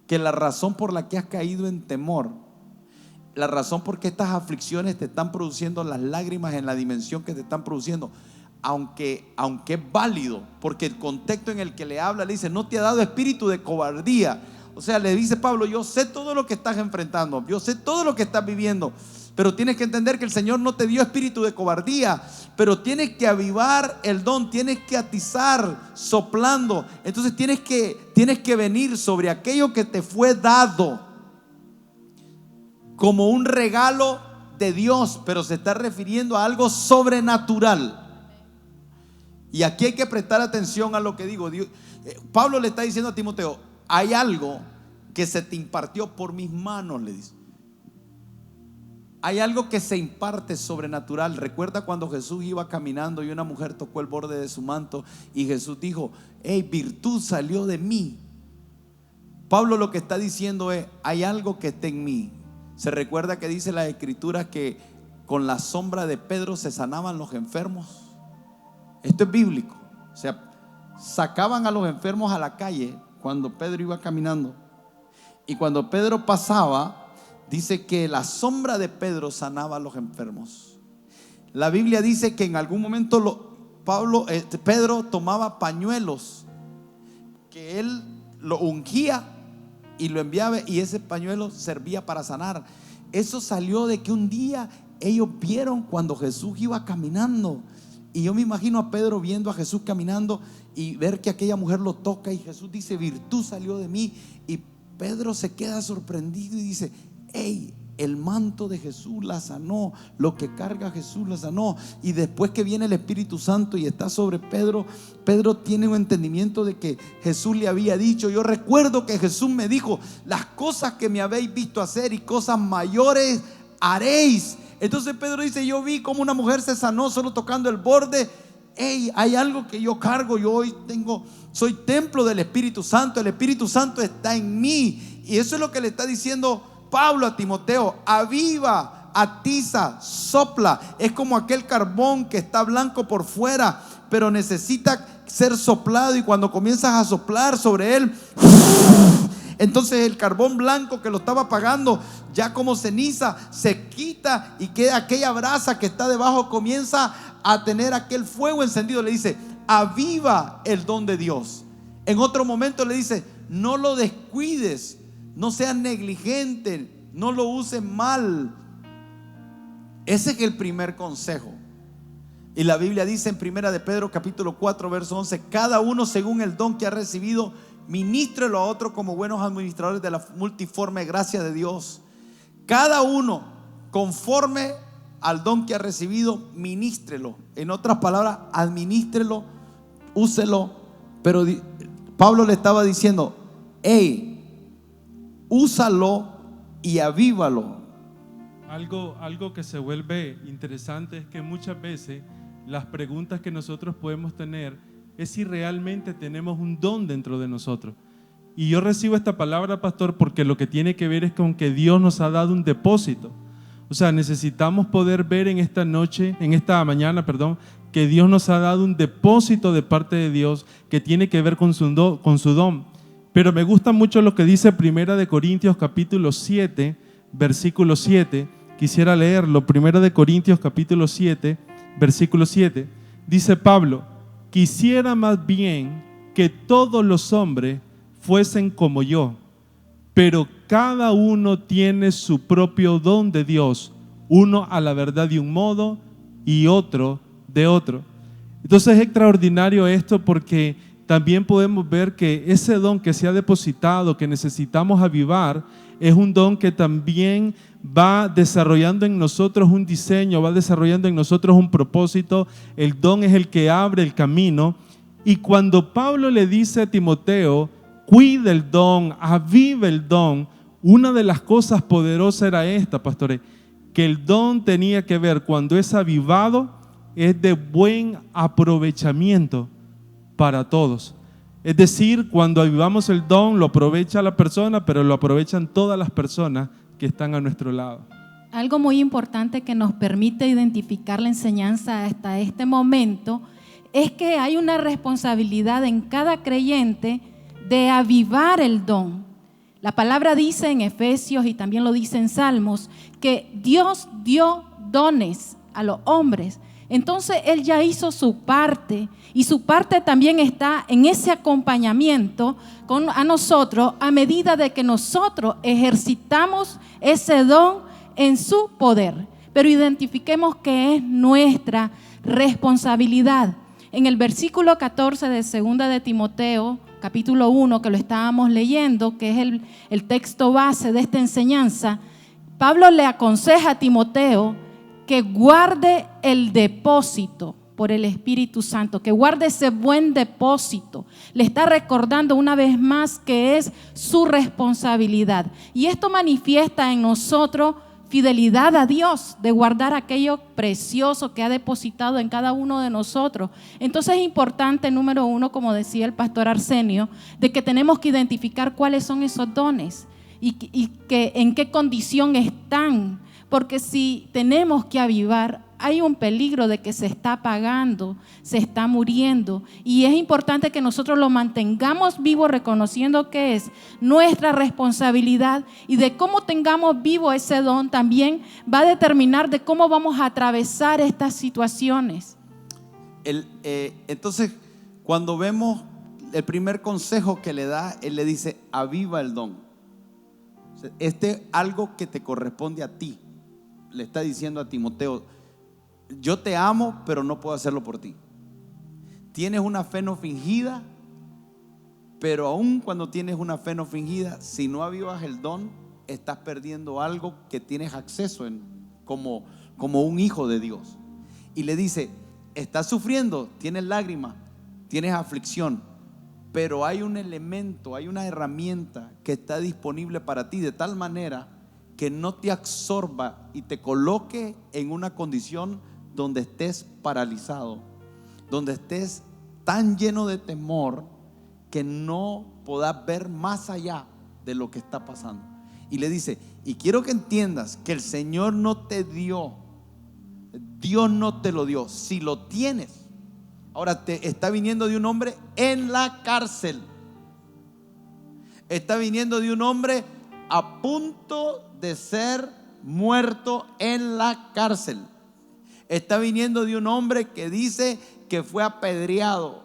que la razón por la que has caído en temor, la razón por qué estas aflicciones te están produciendo las lágrimas en la dimensión que te están produciendo, aunque es válido, porque el contexto en el que le habla, le dice: no te ha dado espíritu de cobardía. O sea, le dice Pablo: yo sé todo lo que estás enfrentando, yo sé todo lo que estás viviendo, pero tienes que entender que el Señor no te dio espíritu de cobardía, pero tienes que avivar el don, tienes que atizar soplando. Entonces tienes que venir sobre aquello que te fue dado como un regalo de Dios, pero se está refiriendo a algo sobrenatural. Y aquí hay que prestar atención a lo que digo. Pablo le está diciendo a Timoteo: hay algo que se te impartió por mis manos, le dice. Hay algo que se imparte sobrenatural. Recuerda cuando Jesús iba caminando y una mujer tocó el borde de su manto y Jesús dijo: hey, virtud salió de mí. Pablo lo que está diciendo es: hay algo que está en mí. Se recuerda que dice la escritura que con la sombra de Pedro se sanaban los enfermos. Esto es bíblico. O sea, sacaban a los enfermos a la calle cuando Pedro iba caminando, y cuando Pedro pasaba, dice que la sombra de Pedro sanaba a los enfermos. La Biblia dice que en algún momento Pedro tomaba pañuelos que él lo ungía y lo enviaba, y ese pañuelo servía para sanar. Eso salió de que un día ellos vieron cuando Jesús iba caminando. Y yo me imagino a Pedro viendo a Jesús caminando y ver que aquella mujer lo toca y Jesús dice: virtud salió de mí. Y Pedro se queda sorprendido y dice: hey, el manto de Jesús la sanó, lo que carga Jesús la sanó. Y después que viene el Espíritu Santo y está sobre Pedro, Pedro tiene un entendimiento de que Jesús le había dicho: yo recuerdo que Jesús me dijo: las cosas que me habéis visto hacer y cosas mayores haréis. Entonces Pedro dice: yo vi como una mujer se sanó solo tocando el borde. Hey, hay algo que yo cargo, yo hoy soy templo del Espíritu Santo, el Espíritu Santo está en mí. Y eso es lo que le está diciendo Pablo a Timoteo: aviva, atiza, sopla. Es como aquel carbón que está blanco por fuera, pero necesita ser soplado, y cuando comienzas a soplar sobre él, entonces el carbón blanco que lo estaba apagando, ya como ceniza, se quita y queda aquella brasa que está debajo, comienza a tener aquel fuego encendido. Le dice: aviva el don de Dios. En otro momento le dice: no lo descuides, no seas negligente, no lo uses mal. Ese es el primer consejo. Y la Biblia dice en 1 de Pedro capítulo 4 verso 11: cada uno según el don que ha recibido, ministrelo a otro como buenos administradores de la multiforme gracia de Dios. Cada uno conforme al don que ha recibido, ministrelo. En otras palabras, administrelo úselo. Pero Pablo le estaba diciendo: hey, úsalo y avívalo. Algo que se vuelve interesante es que muchas veces las preguntas que nosotros podemos tener es si realmente tenemos un don dentro de nosotros. Y yo recibo esta palabra, pastor, porque lo que tiene que ver es con que Dios nos ha dado un depósito. O sea, necesitamos poder ver en esta mañana, que Dios nos ha dado un depósito de parte de Dios que tiene que ver con su don. Pero me gusta mucho lo que dice 1 Corintios capítulo 7, versículo 7. Quisiera leerlo. 1 Corintios capítulo 7, versículo 7. Dice Pablo: quisiera más bien que todos los hombres fuesen como yo, pero cada uno tiene su propio don de Dios, uno a la verdad de un modo y otro de otro. Entonces es extraordinario esto, porque también podemos ver que ese don que se ha depositado, que necesitamos avivar, es un don que también va desarrollando en nosotros un diseño, va desarrollando en nosotros un propósito. El don es el que abre el camino. Y cuando Pablo le dice a Timoteo: cuida el don, aviva el don, una de las cosas poderosas era esta, pastores, que el don tenía que ver, cuando es avivado, es de buen aprovechamiento para todos. Es decir, cuando avivamos el don, lo aprovecha la persona, pero lo aprovechan todas las personas que están a nuestro lado. Algo muy importante que nos permite identificar la enseñanza hasta este momento es que hay una responsabilidad en cada creyente de avivar el don. La palabra dice en Efesios, y también lo dice en Salmos, que Dios dio dones a los hombres. Entonces Él ya hizo su parte, y su parte también está en ese acompañamiento a nosotros, a medida de que nosotros ejercitamos ese don en su poder. Pero identifiquemos que es nuestra responsabilidad. En el versículo 14 de 2 de Timoteo, capítulo 1, que lo estábamos leyendo, que es el texto base de esta enseñanza, Pablo le aconseja a Timoteo que guarde el depósito por el Espíritu Santo, que guarde ese buen depósito. Le está recordando una vez más que es su responsabilidad. Y esto manifiesta en nosotros fidelidad a Dios, de guardar aquello precioso que ha depositado en cada uno de nosotros. Entonces es importante, número uno, como decía el pastor Arsenio, de que tenemos que identificar cuáles son esos dones y que en qué condición están, porque si tenemos que avivar, hay un peligro de que se está apagando, se está muriendo, y es importante que nosotros lo mantengamos vivo, reconociendo que es nuestra responsabilidad, y de cómo tengamos vivo ese don también va a determinar de cómo vamos a atravesar estas situaciones. Entonces, cuando vemos el primer consejo que le da, él le dice: aviva el don. Este es algo que te corresponde a ti. Le está diciendo a Timoteo: yo te amo, pero no puedo hacerlo por ti. Tienes una fe no fingida, pero aún cuando tienes una fe no fingida, si no avivas el don, estás perdiendo algo que tienes acceso como un hijo de Dios. Y le dice: estás sufriendo, tienes lágrimas, tienes aflicción, pero hay un elemento, hay una herramienta que está disponible para ti, de tal manera que no te absorba y te coloque en una condición donde estés paralizado, donde estés tan lleno de temor que no puedas ver más allá de lo que está pasando. Y le dice: y quiero que entiendas que el Señor no te dio, Dios no te lo dio. Si lo tienes, ahora te está viniendo de un hombre en la cárcel, está viniendo de un hombre a punto de ser muerto en la cárcel. Está viniendo de un hombre que dice que fue apedreado,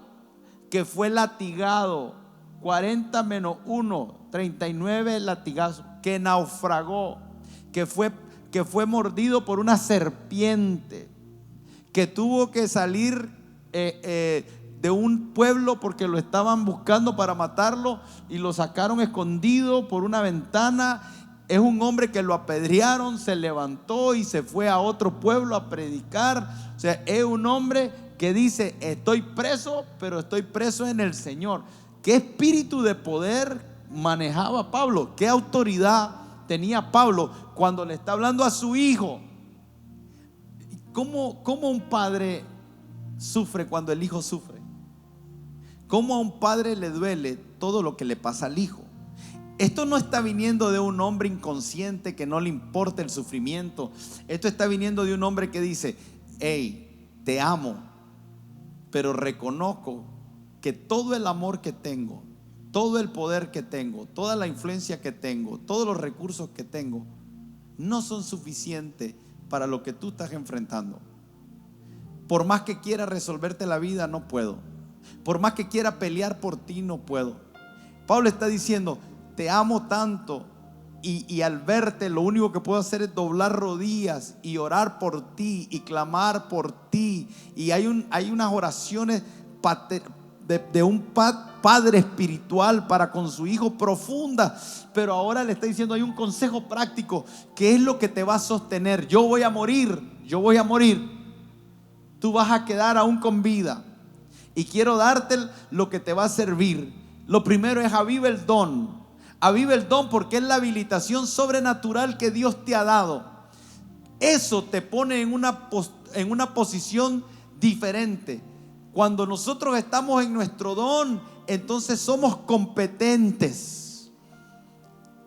que fue latigado, 40 menos 1, 39 latigazos, que naufragó, que fue mordido por una serpiente, que tuvo que salir de un pueblo porque lo estaban buscando para matarlo y lo sacaron escondido por una ventana. Es un hombre que lo apedrearon, se levantó y se fue a otro pueblo a predicar. O sea, es un hombre que dice: estoy preso, pero estoy preso en el Señor. ¿Qué espíritu de poder manejaba Pablo? ¿Qué autoridad tenía Pablo cuando le está hablando a su hijo? ¿Cómo un padre sufre cuando el hijo sufre? ¿Cómo a un padre le duele todo lo que le pasa al hijo? Esto no está viniendo de un hombre inconsciente que no le importa el sufrimiento. Esto está viniendo de un hombre que dice: hey, te amo, pero reconozco que todo el amor que tengo, todo el poder que tengo, toda la influencia que tengo, todos los recursos que tengo, no son suficientes para lo que tú estás enfrentando. Por más que quiera resolverte la vida, no puedo. Por más que quiera pelear por ti, no puedo. Pablo está diciendo: te amo tanto, y al verte lo único que puedo hacer es doblar rodillas y orar por ti y clamar por ti. Y hay unas oraciones de un padre espiritual para con su hijo profunda. Pero ahora le está diciendo: hay un consejo práctico. ¿Qué es lo que te va a sostener? Yo voy a morir. Tú vas a quedar aún con vida, y quiero darte lo que te va a servir. Lo primero es: aviva el don. Aviva el don, porque es la habilitación sobrenatural que Dios te ha dado. Eso te pone en una posición diferente. Cuando nosotros estamos en nuestro don, entonces somos competentes.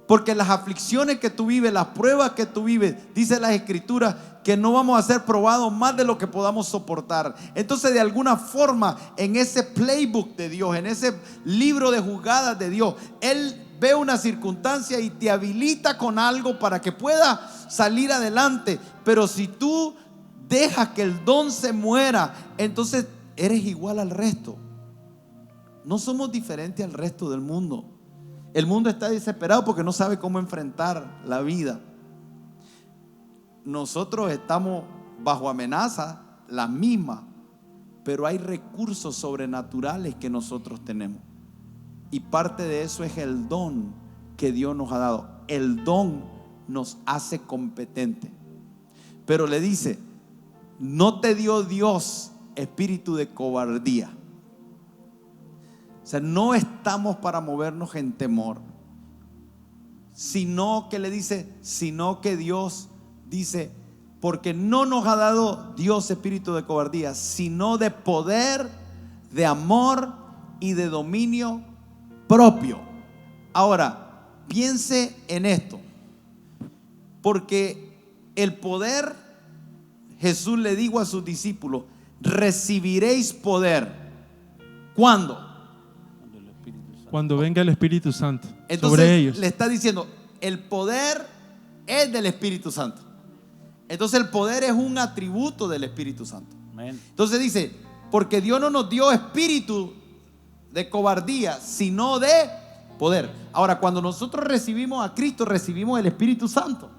Porque las aflicciones que tú vives, las pruebas que tú vives, dice las Escrituras que no vamos a ser probados más de lo que podamos soportar. Entonces, de alguna forma, en ese playbook de Dios, en ese libro de jugadas de Dios, Él ve una circunstancia y te habilita con algo para que puedas salir adelante. Pero si tú dejas que el don se muera, entonces eres igual al resto. No somos diferentes al resto del mundo. El mundo está desesperado porque no sabe cómo enfrentar la vida. Nosotros estamos bajo amenaza, la misma, pero hay recursos sobrenaturales que nosotros tenemos. Y parte de eso es el don que Dios nos ha dado. El don nos hace competentes. Pero le dice: no te dio Dios espíritu de cobardía. O sea, no estamos para movernos en temor, sino que le dice, sino que Dios dice: porque no nos ha dado Dios espíritu de cobardía, sino de poder, de amor y de dominio propio. Ahora, piense en esto, porque el poder, Jesús le dijo a sus discípulos: recibiréis poder. ¿Cuándo? Cuando venga el Espíritu Santo. Entonces, sobre ellos. le está diciendo: el poder es del Espíritu Santo. Entonces, el poder es un atributo del Espíritu Santo. Amén. Entonces dice: porque Dios no nos dio espíritu de cobardía, sino de poder. Ahora, cuando nosotros recibimos a Cristo, recibimos el Espíritu Santo.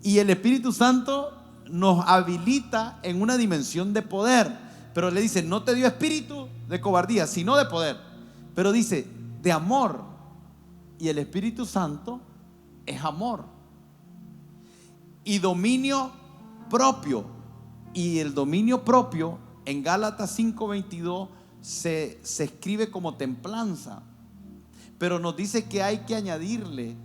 Y el Espíritu Santo nos habilita en una dimensión de poder. Pero le dice: no te dio espíritu de cobardía, sino de poder. Pero dice: de amor. Y el Espíritu Santo es amor. Y dominio propio. Y el dominio propio en Gálatas 5:22 se escribe como templanza. Pero nos dice que hay que añadirle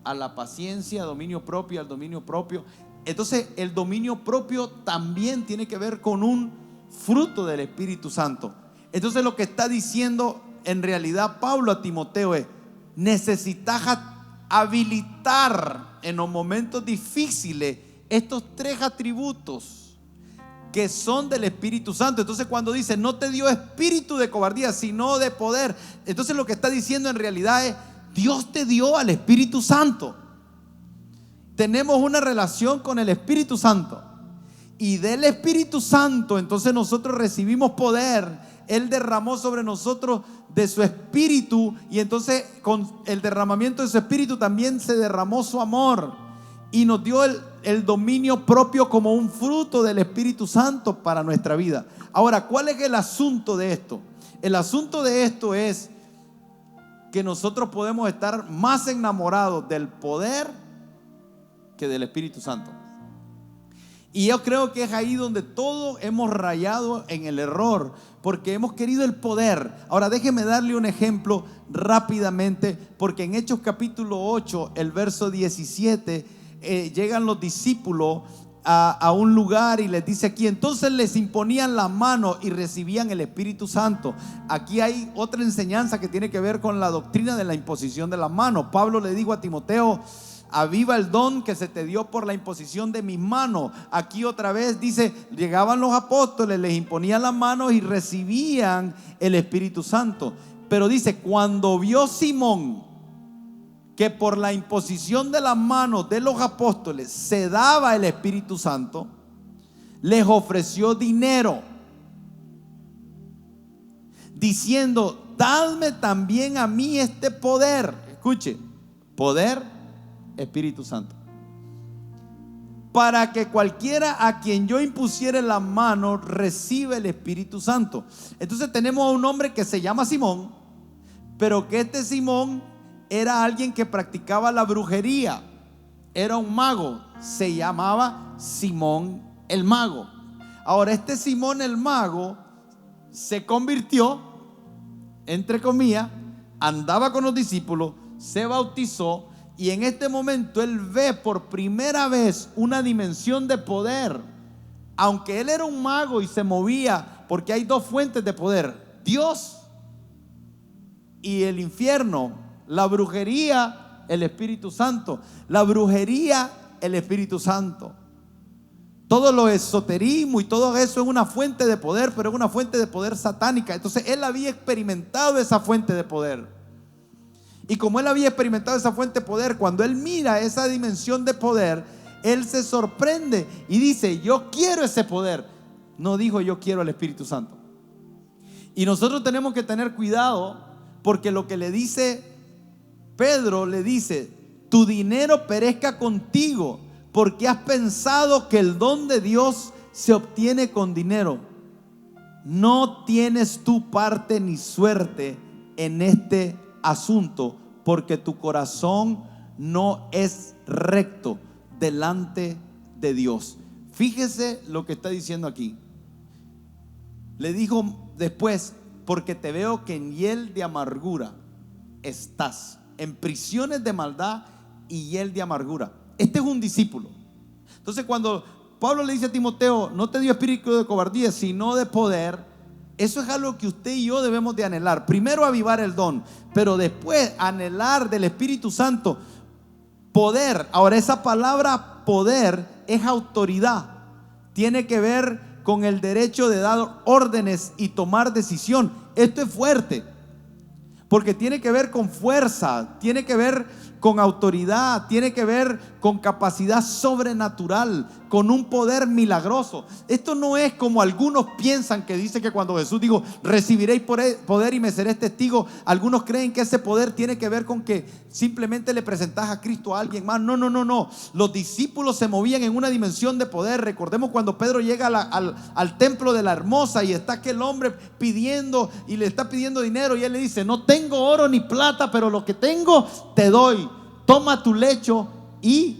a la paciencia dominio propio, al dominio propio. Entonces, el dominio propio también tiene que ver con un fruto del Espíritu Santo. Entonces, lo que está diciendo en realidad Pablo a Timoteo es: necesitas habilitar en los momentos difíciles estos tres atributos que son del Espíritu Santo. Entonces, cuando dice: no te dio espíritu de cobardía, sino de poder, entonces lo que está diciendo en realidad es: Dios te dio al Espíritu Santo. Tenemos una relación con el Espíritu Santo, y del Espíritu Santo entonces nosotros recibimos poder. Él derramó sobre nosotros de su espíritu, y entonces con el derramamiento de su espíritu también se derramó su amor, y nos dio el dominio propio como un fruto del Espíritu Santo para nuestra vida. Ahora, ¿cuál es el asunto de esto? El asunto de esto es que nosotros podemos estar más enamorados del poder que del Espíritu Santo. Y yo creo que es ahí donde todos hemos rayado en el error, porque hemos querido el poder. Ahora déjeme darle un ejemplo rápidamente, porque en Hechos capítulo 8, el verso 17, llegan los discípulos a un lugar y les dice aquí: entonces les imponían la mano y recibían el Espíritu Santo. Aquí hay otra enseñanza que tiene que ver con la doctrina de la imposición de la mano. Pablo le dijo a Timoteo: aviva el don que se te dio por la imposición de mis manos. Aquí otra vez dice: llegaban los apóstoles, les imponían las manos y recibían el Espíritu Santo. Pero dice: cuando vio Simón que por la imposición de las manos de los apóstoles se daba el Espíritu Santo, les ofreció dinero, diciendo: dadme también a mí este poder. Escuche, poder, Espíritu Santo, para que cualquiera a quien yo impusiere la mano reciba el Espíritu Santo. Entonces tenemos a un hombre que se llama Simón, pero que este Simón era alguien que practicaba la brujería, era un mago, se llamaba Simón el mago. Ahora este Simón el mago se convirtió, entre comillas, andaba con los discípulos, se bautizó, y en este momento él ve por primera vez una dimensión de poder. Aunque él era un mago y se movía, porque hay dos fuentes de poder: Dios y el infierno. La brujería, el Espíritu Santo. La brujería, el Espíritu Santo. Todo lo esoterismo y todo eso es una fuente de poder, pero es una fuente de poder satánica. Entonces él había experimentado esa fuente de poder. Y como él había experimentado esa fuente de poder, cuando él mira esa dimensión de poder, él se sorprende y dice: yo quiero ese poder. No dijo: yo quiero el Espíritu Santo. Y nosotros tenemos que tener cuidado, porque lo que le dice Pedro, le dice: tu dinero perezca contigo, porque has pensado que el don de Dios se obtiene con dinero. No tienes tu parte ni suerte en este asunto, porque tu corazón no es recto delante de Dios. Fíjese lo que está diciendo aquí. Le dijo después: porque te veo que en hiel de amargura estás, en prisiones de maldad y hiel de amargura. Este es un discípulo. Entonces cuando Pablo le dice a Timoteo: no te dio espíritu de cobardía, sino de poder, eso es algo que usted y yo debemos de anhelar. Primero avivar el don, pero después anhelar del Espíritu Santo poder. Ahora, esa palabra poder es autoridad, tiene que ver con el derecho de dar órdenes y tomar decisión. Esto es fuerte, porque tiene que ver con fuerza, tiene que ver con autoridad, tiene que ver con capacidad sobrenatural, con un poder milagroso. Esto no es como algunos piensan, que dice que cuando Jesús dijo: recibiréis poder y me seréis testigo, algunos creen que ese poder tiene que ver con que simplemente le presentás a Cristo a alguien más. No. Los discípulos se movían en una dimensión de poder. Recordemos cuando Pedro llega al templo de la Hermosa y está aquel hombre pidiendo, y le está pidiendo dinero, y él le dice: no tengo oro ni plata, pero lo que tengo te doy. Toma tu lecho y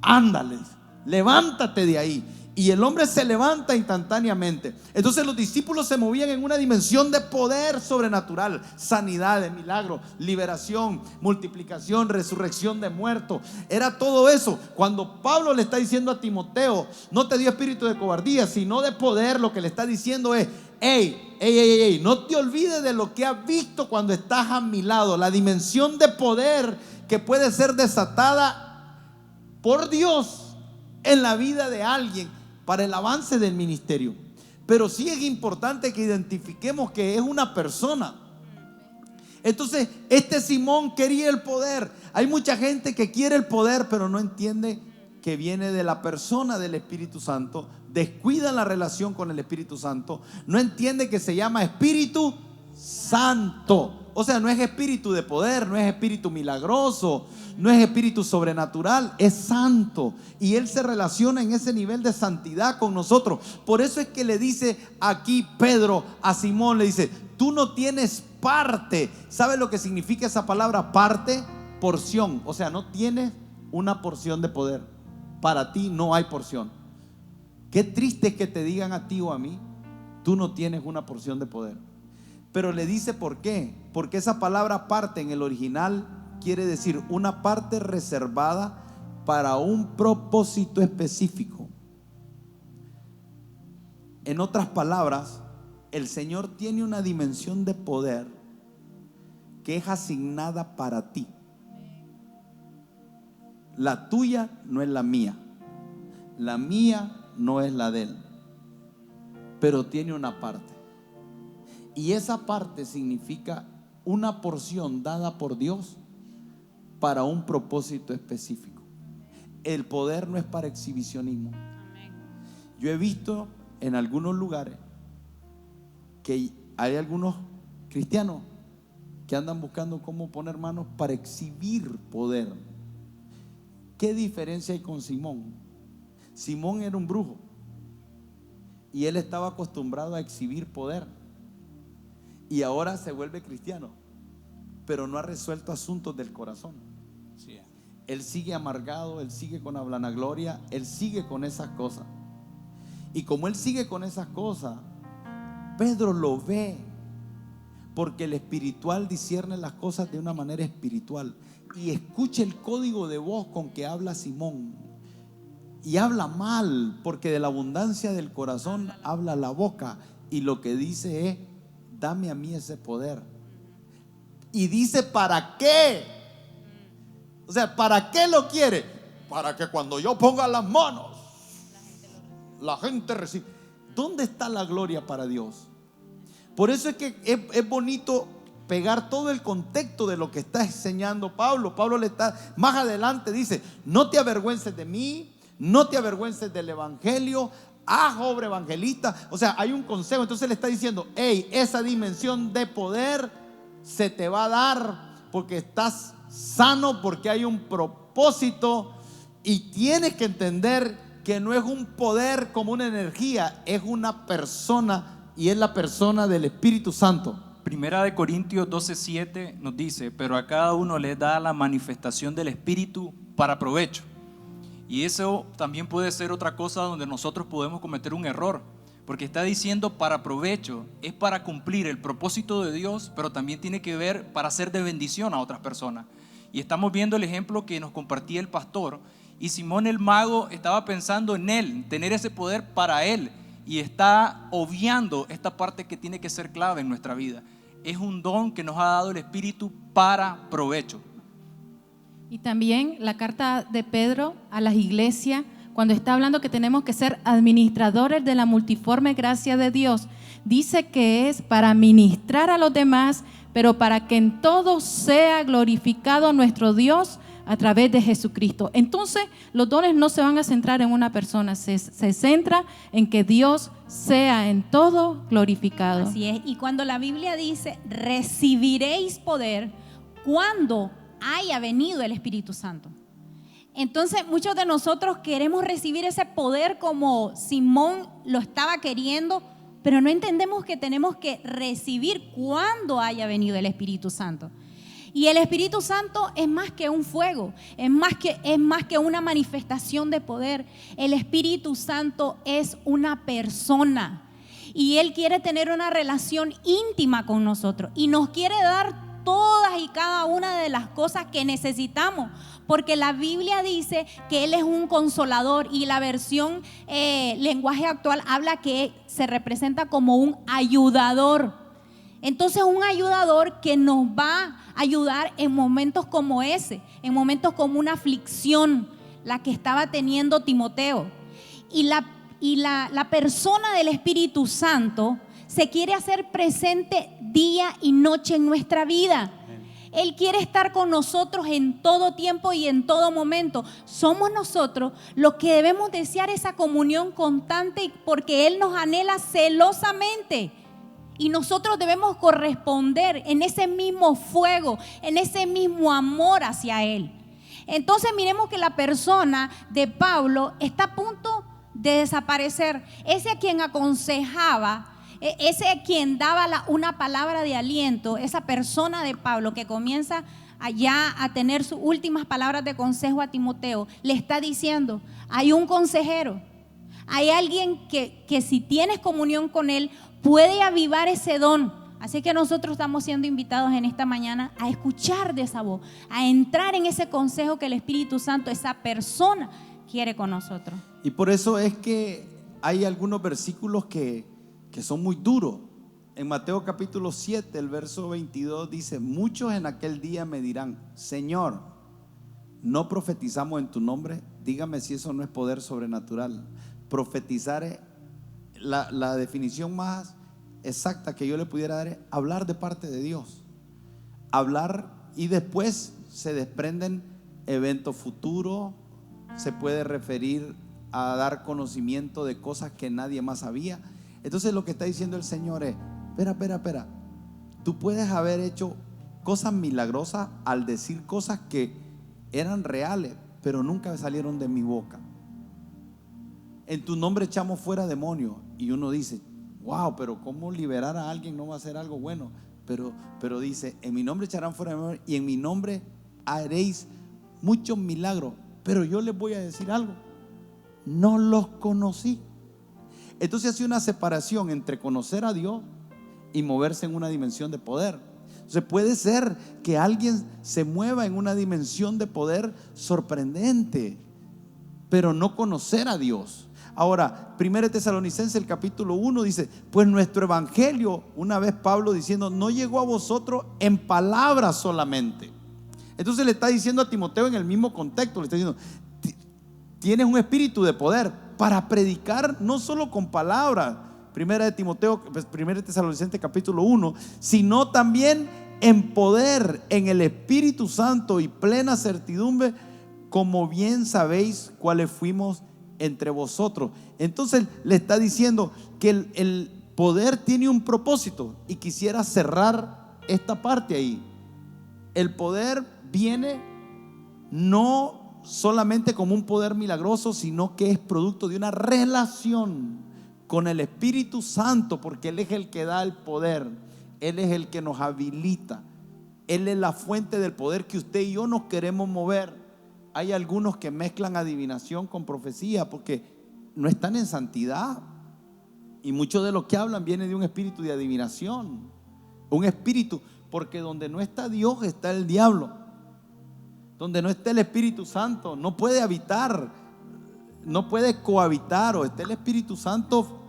ándale, levántate de ahí. Y el hombre se levanta instantáneamente. Entonces los discípulos se movían en una dimensión de poder sobrenatural: sanidades, milagros, liberación, multiplicación, resurrección de muertos. Era todo eso. Cuando Pablo le está diciendo a Timoteo: no te dio espíritu de cobardía, sino de poder, lo que le está diciendo es: Ey, no te olvides de lo que has visto cuando estás a mi lado. La dimensión de poder que puede ser desatada por Dios en la vida de alguien para el avance del ministerio. Pero sí es importante que identifiquemos que es una persona. Entonces este Simón quería el poder. Hay mucha gente que quiere el poder, pero no entiende que viene de la persona del Espíritu Santo. Descuida la relación con el Espíritu Santo. No entiende que se llama Espíritu Santo. O sea, no es espíritu de poder, no es espíritu milagroso, no es espíritu sobrenatural, es santo. Y Él se relaciona en ese nivel de santidad con nosotros. Por eso es que le dice aquí Pedro a Simón, le dice: tú no tienes parte. ¿Sabe lo que significa esa palabra parte? Porción. O sea, no tienes una porción de poder. Para ti no hay porción. Qué triste es que te digan a ti o a mí, tú no tienes una porción de poder. Pero le dice por qué. Porque esa palabra parte en el original quiere decir una parte reservada para un propósito específico. En otras palabras, el Señor tiene una dimensión de poder que es asignada para ti. La tuya no es la mía, la mía no es la de Él, pero tiene una parte. Y esa parte significa una porción dada por Dios para un propósito específico. El poder no es para exhibicionismo. Yo he visto en algunos lugares que hay algunos cristianos que andan buscando cómo poner manos para exhibir poder. ¿Qué diferencia hay con Simón? Simón era un brujo y él estaba acostumbrado a exhibir poder, y ahora se vuelve cristiano, pero no ha resuelto asuntos del corazón. Sí. Él sigue amargado, él sigue con la vanagloria, él sigue con esas cosas. Y como él sigue con esas cosas, Pedro lo ve, porque el espiritual discierne las cosas de una manera espiritual. Y escucha el código de voz con que habla Simón. Y habla mal, porque de la abundancia del corazón habla la boca. Y lo que dice es: dame a mí ese poder. Y dice: ¿para qué? O sea, ¿para qué lo quiere? Para que cuando yo ponga las manos, la gente recibe. ¿Dónde está la gloria para Dios? Por eso es que es bonito pegar todo el contexto de lo que está enseñando Pablo. Pablo le está, más adelante dice: no te avergüences de mí, no te avergüences del evangelio, haz obra evangelista. O sea, hay un consejo. Entonces le está diciendo: hey, esa dimensión de poder se te va a dar porque estás sano, porque hay un propósito, y tienes que entender que no es un poder como una energía, es una persona, y es la persona del Espíritu Santo. Primera de Corintios 12:7 nos dice: pero a cada uno le da la manifestación del Espíritu para provecho. Y eso también puede ser otra cosa donde nosotros podemos cometer un error, porque está diciendo para provecho, es para cumplir el propósito de Dios, pero también tiene que ver para ser de bendición a otras personas. Y estamos viendo el ejemplo que nos compartía el pastor, y Simón el mago estaba pensando en él, tener ese poder para él, y está obviando esta parte que tiene que ser clave en nuestra vida. Es un don que nos ha dado el Espíritu para provecho. Y también la carta de Pedro a las iglesias, cuando está hablando que tenemos que ser administradores de la multiforme gracia de Dios, dice que es para ministrar a los demás, pero para que en todo sea glorificado nuestro Dios a través de Jesucristo. Entonces los dones no se van a centrar en una persona, se centra en que Dios sea en todo glorificado. Así es. Y cuando la Biblia dice: recibiréis poder cuando haya venido el Espíritu Santo. Entonces muchos de nosotros queremos recibir ese poder como Simón lo estaba queriendo, pero no entendemos que tenemos que recibir cuando haya venido el Espíritu Santo. Y el Espíritu Santo es más que un fuego, es más que una manifestación de poder. El Espíritu Santo es una persona, y Él quiere tener una relación íntima con nosotros, y nos quiere dar todas y cada una de las cosas que necesitamos, porque la Biblia dice que Él es un consolador, y la versión lenguaje actual habla que se representa como un ayudador. Entonces, un ayudador que nos va a ayudar en momentos como ese, en momentos como una aflicción, la que estaba teniendo Timoteo. Y la persona del Espíritu Santo se quiere hacer presente día y noche en nuestra vida. Él quiere estar con nosotros en todo tiempo y en todo momento. Somos nosotros los que debemos desear esa comunión constante, porque Él nos anhela celosamente. Y nosotros debemos corresponder en ese mismo fuego, en ese mismo amor hacia Él. Entonces miremos que la persona de Pablo está a punto de desaparecer. Ese a quien aconsejaba, ese a quien daba una palabra de aliento, esa persona de Pablo que comienza allá a tener sus últimas palabras de consejo a Timoteo, le está diciendo: hay un consejero, Hay alguien que si tienes comunión con Él, puede avivar ese don. Así que nosotros estamos siendo invitados en esta mañana a escuchar de esa voz, a entrar en ese consejo que el Espíritu Santo, esa persona, quiere con nosotros. Y por eso es que hay algunos versículos que son muy duros. En Mateo capítulo 7, el verso 22 dice: muchos en aquel día me dirán: Señor, ¿no profetizamos en tu nombre? Dígame si eso no es poder sobrenatural. Profetizar es la definición más exacta que yo le pudiera dar, es hablar de parte de Dios. Hablar, y después se desprenden eventos futuros. Se puede referir a dar conocimiento de cosas que nadie más sabía. Entonces lo que está diciendo el Señor es: espera, tú puedes haber hecho cosas milagrosas al decir cosas que eran reales, pero nunca salieron de mi boca. En tu nombre echamos fuera demonios. Y uno dice: wow, pero ¿cómo liberar a alguien no va a ser algo bueno? Pero dice: en mi nombre echarán fuera demonios y en mi nombre haréis muchos milagros. Pero yo les voy a decir algo: no los conocí. Entonces hace una separación entre conocer a Dios y moverse en una dimensión de poder. Entonces puede ser que alguien se mueva en una dimensión de poder sorprendente, pero no conocer a Dios. Ahora, 1 Tesalonicenses el capítulo 1 dice: pues nuestro evangelio, una vez Pablo diciendo, no llegó a vosotros en palabras solamente. Entonces le está diciendo a Timoteo en el mismo contexto, le está diciendo: tienes un espíritu de poder para predicar, no solo con palabras, 1 Tesalonicenses capítulo 1, sino también en poder, en el Espíritu Santo y plena certidumbre, como bien sabéis cuáles fuimos entre vosotros. Entonces le está diciendo que el poder tiene un propósito, y quisiera cerrar esta parte ahí. El poder viene no solamente como un poder milagroso, sino que es producto de una relación con el Espíritu Santo, porque Él es el que da el poder, Él es el que nos habilita, Él es la fuente del poder que usted y yo nos queremos mover. Hay algunos que mezclan adivinación con profecía porque no están en santidad, y mucho de lo que hablan viene de un espíritu de adivinación, un espíritu, porque donde no está Dios está el diablo. Donde no esté el Espíritu Santo no puede habitar, no puede cohabitar. O está el Espíritu Santo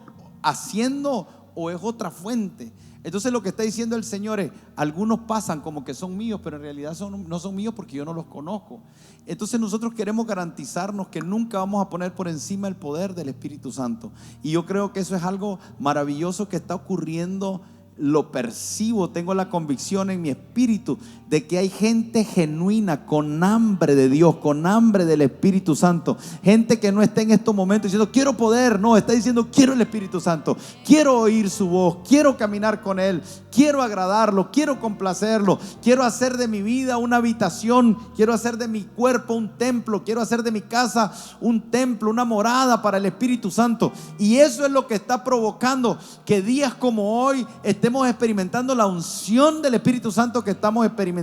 haciendo, o es otra fuente. Entonces lo que está diciendo el Señor es: algunos pasan como que son míos, pero en realidad no son míos porque yo no los conozco. Entonces nosotros queremos garantizarnos que nunca vamos a poner por encima el poder del Espíritu Santo. Y yo creo que eso es algo maravilloso que está ocurriendo. Lo percibo, tengo la convicción en mi espíritu de que hay gente genuina con hambre de Dios, con hambre del Espíritu Santo. Gente que no está en estos momentos diciendo quiero poder, no, está diciendo quiero el Espíritu Santo, quiero oír su voz, quiero caminar con Él, quiero agradarlo, quiero complacerlo, quiero hacer de mi vida una habitación, quiero hacer de mi cuerpo un templo, quiero hacer de mi casa un templo, una morada para el Espíritu Santo. Y eso es lo que está provocando que días como hoy estemos experimentando la unción del Espíritu Santo que estamos experimentando.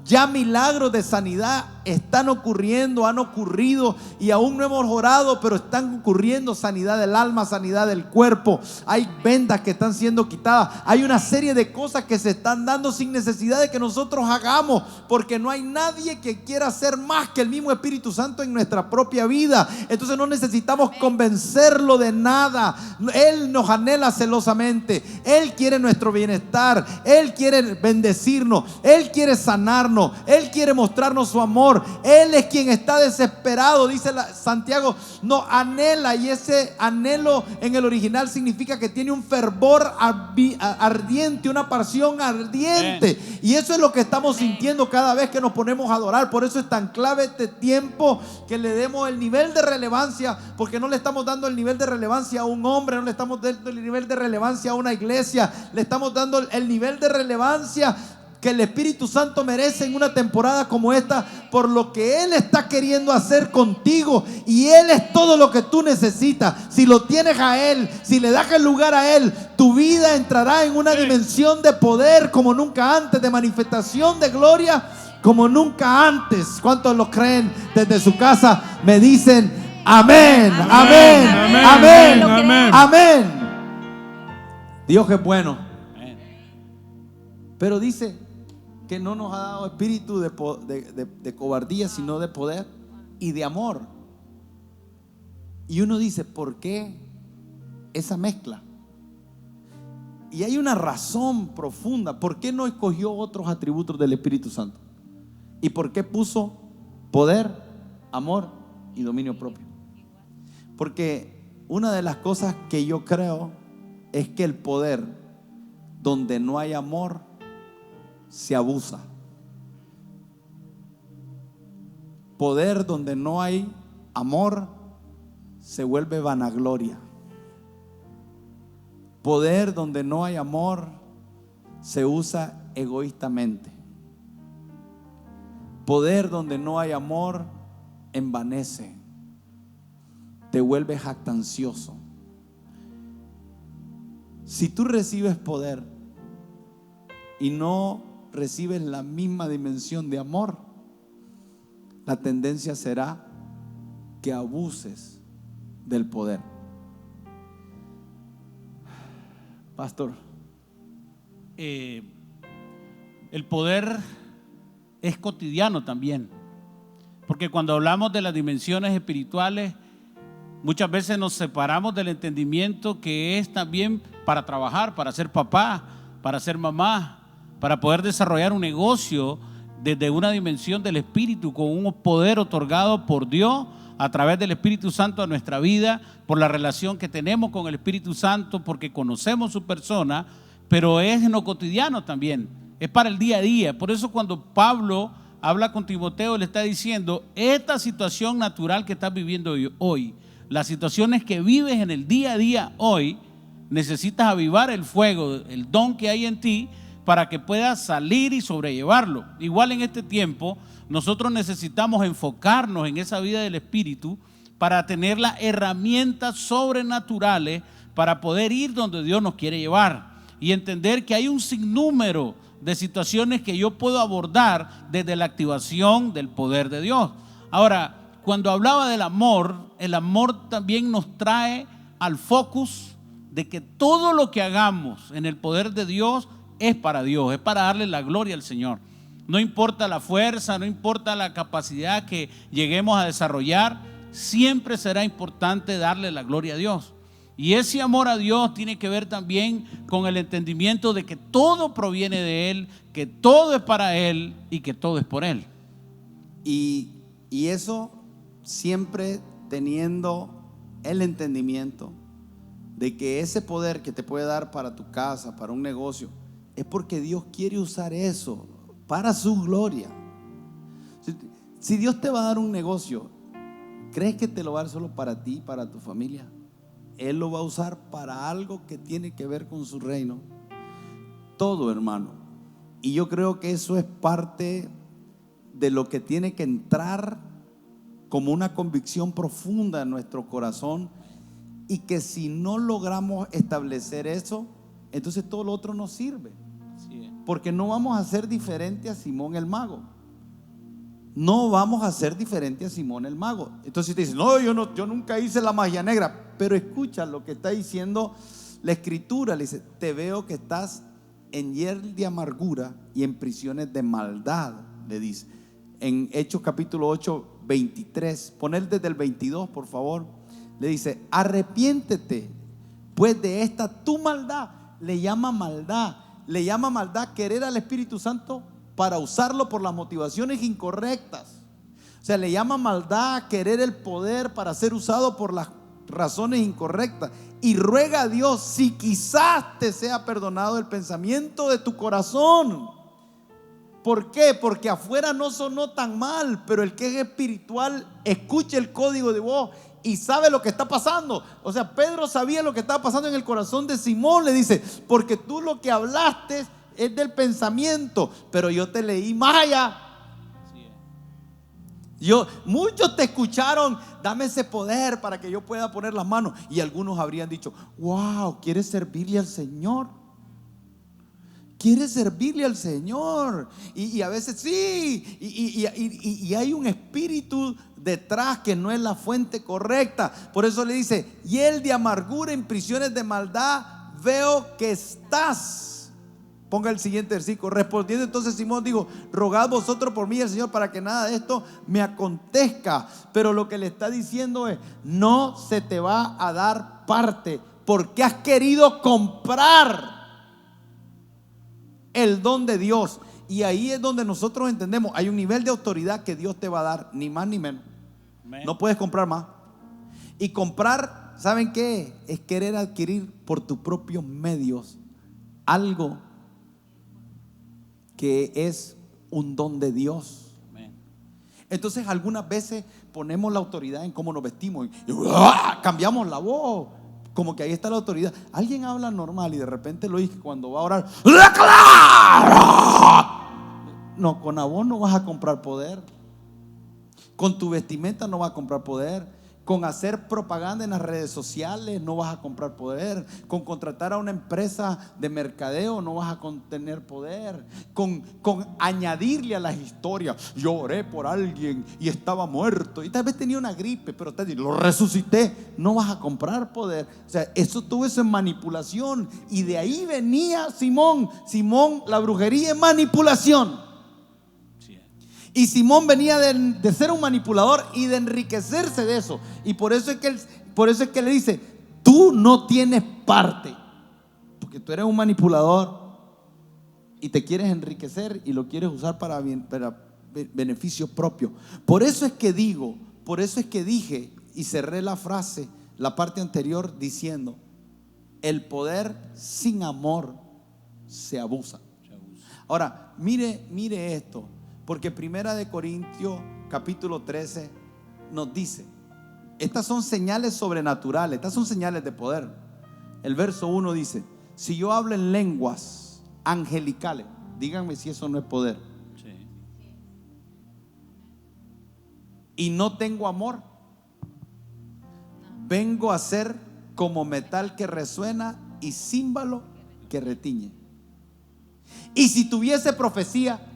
Ya milagros de sanidad están ocurriendo, han ocurrido, y aún no hemos orado, pero están ocurriendo. Sanidad del alma, sanidad del cuerpo. Hay vendas que están siendo quitadas. Hay una serie de cosas que se están dando sin necesidad de que nosotros hagamos, porque no hay nadie que quiera hacer más que el mismo Espíritu Santo en nuestra propia vida. Entonces no necesitamos convencerlo de nada. Él nos anhela celosamente. Él quiere nuestro bienestar. Él quiere bendecirnos. Él quiere sanarnos. Él quiere mostrarnos su amor. Él es quien está desesperado. Dice Santiago, no anhela, y ese anhelo en el original significa que tiene un fervor ardiente, una pasión ardiente. Y eso es lo que estamos sintiendo cada vez que nos ponemos a adorar. Por eso es tan clave este tiempo, que le demos el nivel de relevancia, porque no le estamos dando el nivel de relevancia a un hombre, no le estamos dando el nivel de relevancia a una iglesia, le estamos dando el nivel de relevancia que el Espíritu Santo merece en una temporada como esta, por lo que Él está queriendo hacer contigo. Y Él es todo lo que tú necesitas. Si lo tienes a Él, si le das el lugar a Él, tu vida entrará en una dimensión de poder como nunca antes, de manifestación de gloria como nunca antes. ¿Cuántos lo creen? Desde su casa me dicen Amén, amén, Amén. amén, Lo creemos. Amén. amén. Dios es bueno. Amén. Pero dice que no nos ha dado espíritu de cobardía, sino de poder y de amor. Y uno dice, ¿por qué esa mezcla? Y hay una razón profunda. ¿Por qué no escogió otros atributos del Espíritu Santo? ¿Y por qué puso poder, amor y dominio propio? Porque una de las cosas que yo creo es que el poder, donde no hay amor, se abusa. Poder donde no hay amor se vuelve vanagloria. Poder donde no hay amor se usa egoístamente. Poder donde no hay amor envanece, te vuelve jactancioso. Si tú recibes poder y no recibes la misma dimensión de amor, la tendencia será que abuses del poder. Pastor, el poder es cotidiano también, porque cuando hablamos de las dimensiones espirituales, muchas veces nos separamos del entendimiento que es también para trabajar, para ser papá, para ser mamá, para poder desarrollar un negocio desde una dimensión del Espíritu, con un poder otorgado por Dios a través del Espíritu Santo a nuestra vida, por la relación que tenemos con el Espíritu Santo, porque conocemos su persona, pero es en lo cotidiano también, es para el día a día. Por eso cuando Pablo habla con Timoteo, le está diciendo, esta situación natural que estás viviendo hoy, las situaciones que vives en el día a día hoy, necesitas avivar el fuego, el don que hay en ti, para que puedas salir y sobrellevarlo. Igual en este tiempo, nosotros necesitamos enfocarnos en esa vida del Espíritu para tener las herramientas sobrenaturales para poder ir donde Dios nos quiere llevar y entender que hay un sinnúmero de situaciones que yo puedo abordar desde la activación del poder de Dios. Ahora, cuando hablaba del amor, el amor también nos trae al focus de que todo lo que hagamos en el poder de Dios es para Dios, es para darle la gloria al Señor. No importa la fuerza, no importa la capacidad que lleguemos a desarrollar, siempre será importante darle la gloria a Dios. Y ese amor a Dios tiene que ver también con el entendimiento de que todo proviene de Él, que todo es para Él y que todo es por Él. y eso siempre teniendo el entendimiento de que ese poder que te puede dar para tu casa, para un negocio, es porque Dios quiere usar eso para su gloria. Si Dios te va a dar un negocio, ¿crees que te lo va a dar solo para ti, para tu familia? Él lo va a usar para algo que tiene que ver con su reino. Todo, hermano. Y yo creo que eso es parte de lo que tiene que entrar como una convicción profunda en nuestro corazón, y que si no logramos establecer eso, entonces todo lo otro no sirve. Porque no vamos a ser diferente a Simón el mago. No vamos a ser diferente a Simón el mago. Entonces te dices, no, yo nunca hice la magia negra. Pero escucha lo que está diciendo la Escritura. Le dice, te veo que estás en hiel de amargura y en prisiones de maldad, le dice. En Hechos capítulo 8, 23, poner desde el 22, por favor. Le dice, arrepiéntete pues de esta tu maldad. Le llama maldad querer al Espíritu Santo para usarlo por las motivaciones incorrectas. O sea, le llama maldad querer el poder para ser usado por las razones incorrectas. Y ruega a Dios si quizás te sea perdonado el pensamiento de tu corazón. ¿Por qué? Porque afuera no sonó tan mal, pero el que es espiritual escucha el código de voz y sabe lo que está pasando. O sea, Pedro sabía lo que estaba pasando en el corazón de Simón. Le dice, porque tú lo que hablaste es del pensamiento, pero yo te leí más allá. Muchos te escucharon, dame ese poder para que yo pueda poner las manos. Y algunos habrían dicho, wow, ¿quieres servirle al Señor? quiere servirle al Señor. Y a veces sí, y hay un espíritu detrás que no es la fuente correcta. Por eso le dice: y el de amargura en prisiones de maldad veo que estás. Ponga el siguiente versículo. Respondiendo entonces Simón dijo: rogad vosotros por mí al Señor para que nada de esto me acontezca. Pero lo que le está diciendo es: no se te va a dar parte, porque has querido comprar el don de Dios. Y ahí es donde nosotros entendemos: hay un nivel de autoridad que Dios te va a dar, ni más ni menos. No puedes comprar más. Y comprar, ¿saben qué? Es querer adquirir por tus propios medios algo que es un don de Dios. Entonces algunas veces ponemos la autoridad en cómo nos vestimos y cambiamos la voz, como que ahí está la autoridad. Alguien habla normal y de repente lo dice cuando va a orar. No, con la voz no vas a comprar poder. Con tu vestimenta no vas a comprar poder. Con hacer propaganda en las redes sociales no vas a comprar poder. Con contratar a una empresa de mercadeo no vas a tener poder. Con añadirle a las historias: yo oré por alguien y estaba muerto y tal vez tenía una gripe, pero lo resucité. No vas a comprar poder. O sea, todo eso es manipulación. Y de ahí venía Simón. La brujería es manipulación. Y Simón venía de ser un manipulador y de enriquecerse de eso. Y por eso es que le dice: tú no tienes parte, porque tú eres un manipulador y te quieres enriquecer y lo quieres usar para beneficio propio. Por eso es que dije y cerré la frase, la parte anterior, diciendo: el poder sin amor se abusa. Ahora, mire esto. Porque Primera de Corintios capítulo 13 nos dice: estas son señales sobrenaturales, estas son señales de poder. El verso 1 dice: si yo hablo en lenguas angelicales, díganme si eso no es poder. Sí. Y no tengo amor, vengo a ser como metal que resuena y címbalo que retiñe. Y si tuviese profecía,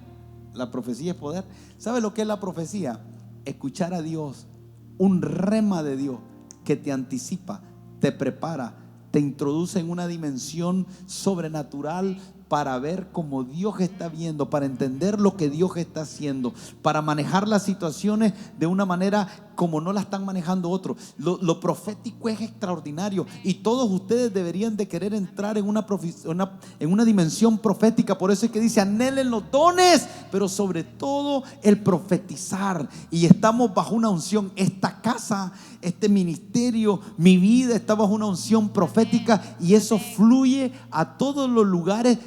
la profecía es poder. ¿Sabe lo que es la profecía? Escuchar a Dios, un rema de Dios que te anticipa, te prepara, te introduce en una dimensión sobrenatural para ver cómo Dios está viendo, para entender lo que Dios está haciendo, para manejar las situaciones de una manera como no la están manejando otros. Lo profético es extraordinario y todos ustedes deberían de querer entrar en una dimensión profética. Por eso es que dice: anhelen los dones, pero sobre todo el profetizar. Y estamos bajo una unción. Esta casa, este ministerio, mi vida está bajo una unción profética, y eso fluye a todos los lugares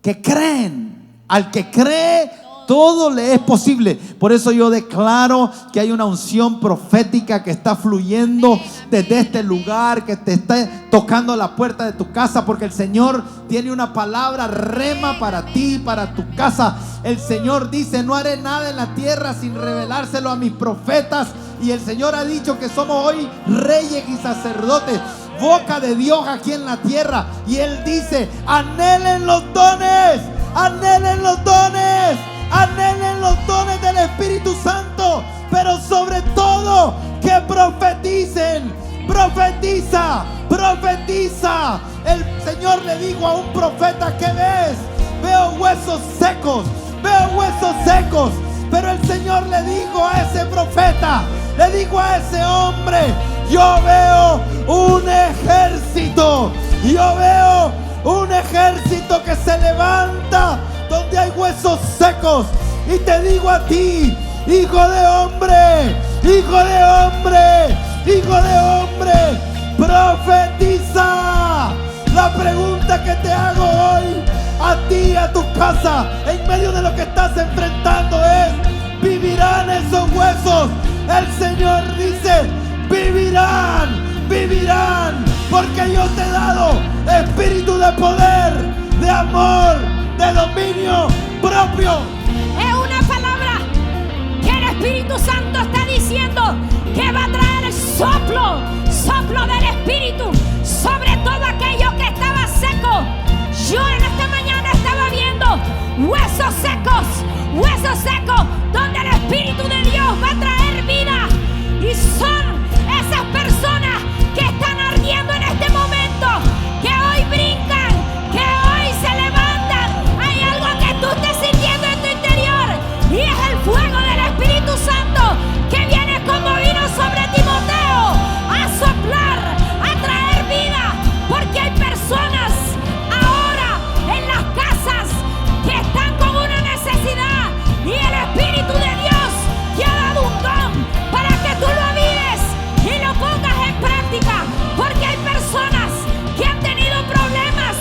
que creen. Al que cree, todo le es posible. Por eso yo declaro que hay una unción profética que está fluyendo desde este lugar, que te está tocando la puerta de tu casa, porque el Señor tiene una palabra rema para ti, para tu casa. El Señor dice: no haré nada en la tierra sin revelárselo a mis profetas. Y el Señor ha dicho que somos hoy reyes y sacerdotes, boca de Dios aquí en la tierra. Y Él dice: anhelen los dones, anhelen los dones, anhelen los dones del Espíritu Santo, pero sobre todo que profeticen. Profetiza, profetiza. El Señor le dijo a un profeta: ¿qué ves? Veo huesos secos, veo huesos secos. Pero el Señor le dijo a ese profeta, le dijo a ese hombre: yo veo un ejército, yo veo un ejército que se levanta donde hay huesos secos. Y te digo a ti, hijo de hombre, hijo de hombre, hijo de hombre, profetiza. La pregunta que te hago hoy a ti, a tu casa, en medio de lo que estás enfrentando es: ¿vivirán esos huesos? El Señor dice: vivirán, vivirán, porque yo te he dado espíritu de poder, de amor, de dominio propio. Es una palabra que el Espíritu Santo está diciendo que va a traer el soplo del Espíritu sobre todo aquello que estaba seco. Yo en esta mañana estaba huesos secos, donde el Espíritu de Dios va a traer vida. Y son esas personas que están ardiendo en este momento, que hoy brincan, que hoy se levantan. Hay algo que tú estés sintiendo en tu interior, y es el fuego del Espíritu Santo que viene como vino sobre Timoteo a soplar, a traer vida, porque hay personas ahora en las casas que están con una necesidad, y el Espíritu de Dios te ha dado un don para que tú lo avives y lo pongas en práctica, porque hay personas que han tenido problemas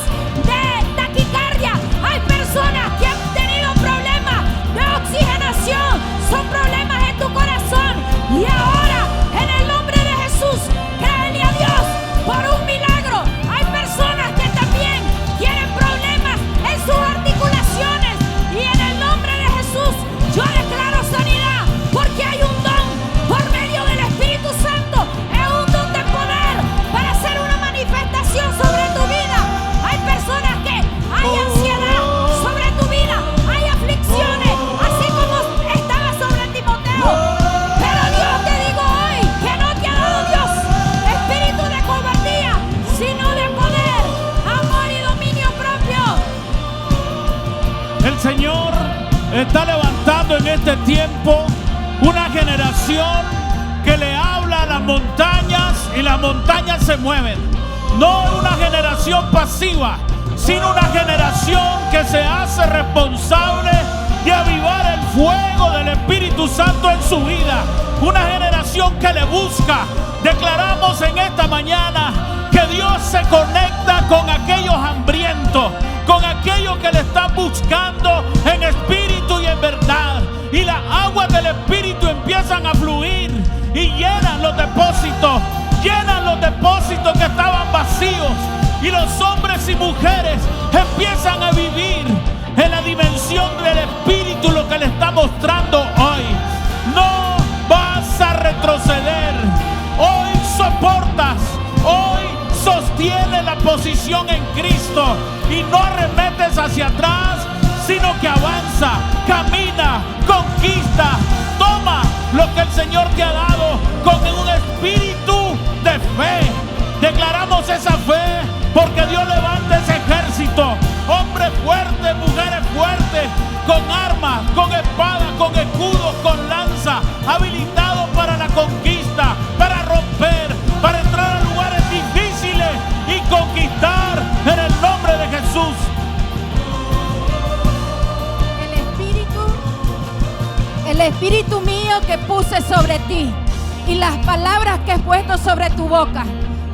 de taquicardia, hay personas que han tenido problemas de oxigenación, son problemas en tu corazón, y ahora en el nombre de Jesús, créele a Dios por un milagro. Hay personas que también tienen problemas en sus articulaciones, y en el nombre de Jesús yo declaro sanidad, porque hay un don por medio del Espíritu Santo, es un don de poder para hacer una manifestación sobre tu vida. Hay personas que hay ansiedad sobre tu vida, hay aflicciones, así como estaba sobre Timoteo. Pero Dios, te digo hoy que no te ha dado Dios espíritu de cobardía, sino de poder, amor y dominio propio. El Señor está levantando en este tiempo una generación que le habla a las montañas, y las montañas se mueven. No una generación pasiva, sino una generación que se hace responsable de avivar el fuego del Espíritu Santo en su vida. Una generación que le busca. Declaramos en esta mañana que Dios se conecta con aquellos hambrientos, con aquellos que le están buscando en espíritu y en verdad. Y las aguas del Espíritu empiezan a fluir y llenan los depósitos que estaban vacíos. Y los hombres y mujeres empiezan a vivir en la dimensión del Espíritu, lo que le está mostrando hoy. No vas a retroceder. Hoy soportas, hoy sostienes la posición en Cristo y no arremetes hacia atrás, sino que avanza, camina, conquista, toma lo que el Señor te ha dado con un espíritu de fe. Declaramos esa fe porque Dios levanta ese ejército, hombres fuertes, mujeres fuertes, con armas, con espada, con escudos, con lanza, habilitados para la conquista, para romper, para entrar a lugares difíciles y conquistar en el nombre de Jesús. El Espíritu mío que puse sobre ti y las palabras que he puesto sobre tu boca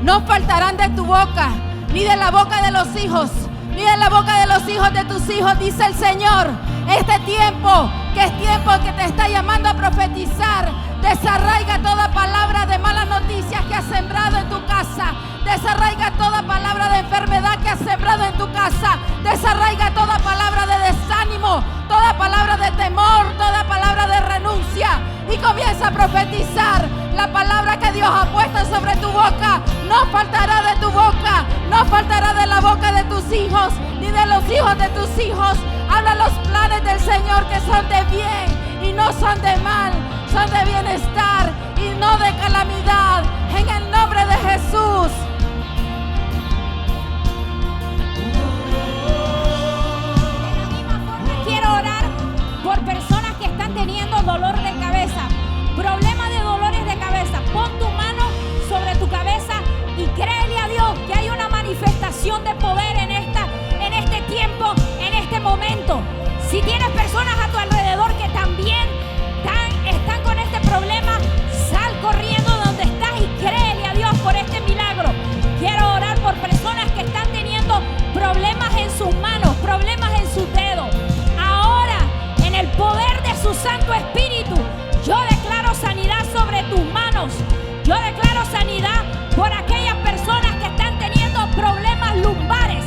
no faltarán de tu boca, ni de la boca de los hijos, ni de la boca de los hijos de tus hijos, dice el Señor. Este tiempo, que es tiempo que te está llamando a profetizar, desarraiga toda palabra de malas noticias que has sembrado en tu casa. Desarraiga toda palabra de enfermedad que has sembrado en tu casa. Desarraiga toda palabra de desánimo, toda palabra de temor, toda palabra de renuncia. Y comienza a profetizar la palabra que Dios ha puesto sobre tu boca. No faltará de tu boca, no faltará de la boca de tus hijos, ni de los hijos de tus hijos. Habla los planes del Señor que son de bien y no son de mal, son de bienestar y no de calamidad. En el nombre de Jesús. Quiero orar por personas que están teniendo dolor de cabeza, problemas de dolores de cabeza. Pon tu mano sobre tu cabeza y créele a Dios que hay una manifestación de poder en este tiempo, en este momento. Si tienes personas a tu alrededor que también están con este problema, sal corriendo donde estás y créele a Dios por este milagro. Quiero orar por personas que están teniendo problemas en sus manos, problemas en sus dedos. Ahora, en el poder de su Santo Espíritu, yo declaro sanidad sobre tus manos. Yo declaro sanidad por aquellas personas que están teniendo problemas lumbares.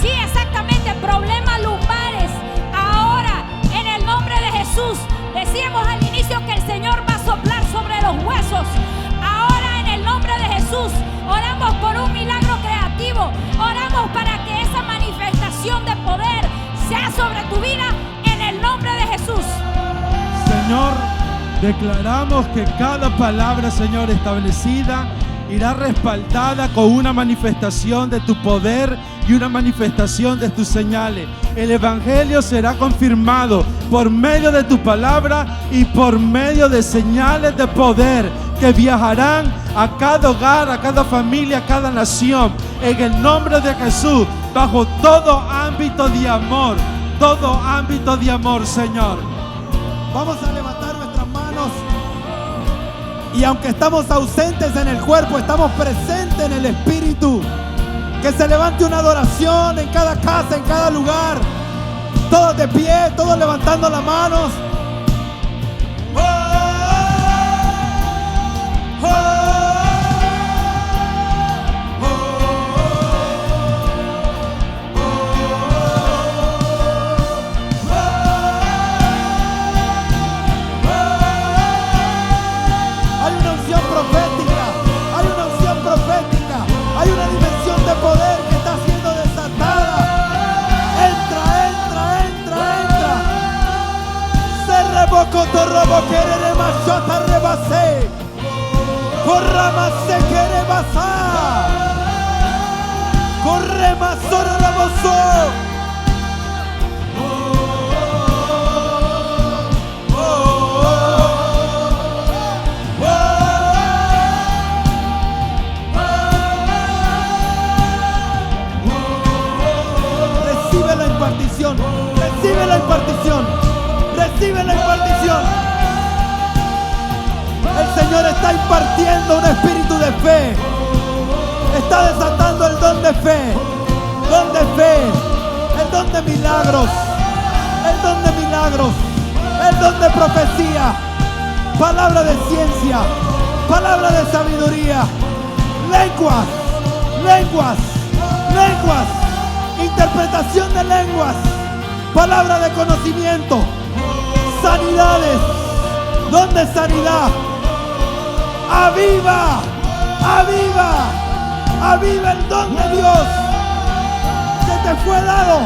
Sí, exactamente, problemas lumbares. Ahora, en el nombre de Jesús, decíamos al inicio que el Señor va a soplar sobre los huesos. Ahora, en el nombre de Jesús, oramos por un milagro creativo. Oramos para que esa manifestación de poder sea sobre tu vida en el nombre de Jesús. Señor, declaramos que cada palabra, Señor, establecida irá respaldada con una manifestación de tu poder y una manifestación de tus señales. El Evangelio será confirmado por medio de tu palabra y por medio de señales de poder que viajarán a cada hogar, a cada familia, a cada nación. En el nombre de Jesús, bajo todo ámbito de amor, Señor. Vamos a levantar nuestras manos. Y aunque estamos ausentes en el cuerpo, estamos presentes en el Espíritu. Que se levante una adoración en cada casa, en cada lugar. Todos de pie, todos levantando las manos. Hay una dimensión de poder que está siendo desatada. Entra. Se rebocoto robo querer machota rebase. Corrama se quiere basar. Corre más solo la bozo. Recibe la impartición. El Señor está impartiendo un espíritu de fe. Está desatando el don de fe. El don de milagros. El don de profecía. Palabra de ciencia. Palabra de sabiduría. Lenguas. Interpretación de lenguas. Palabra de conocimiento. Sanidades. Don de sanidad. Aviva el don de Dios que te fue dado.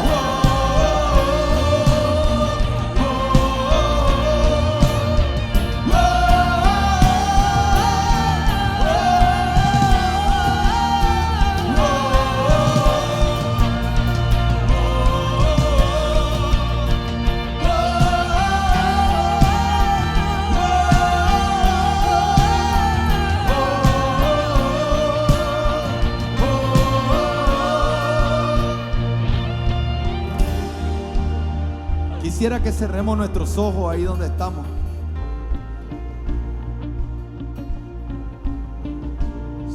Quisiera que cerremos nuestros ojos ahí donde estamos.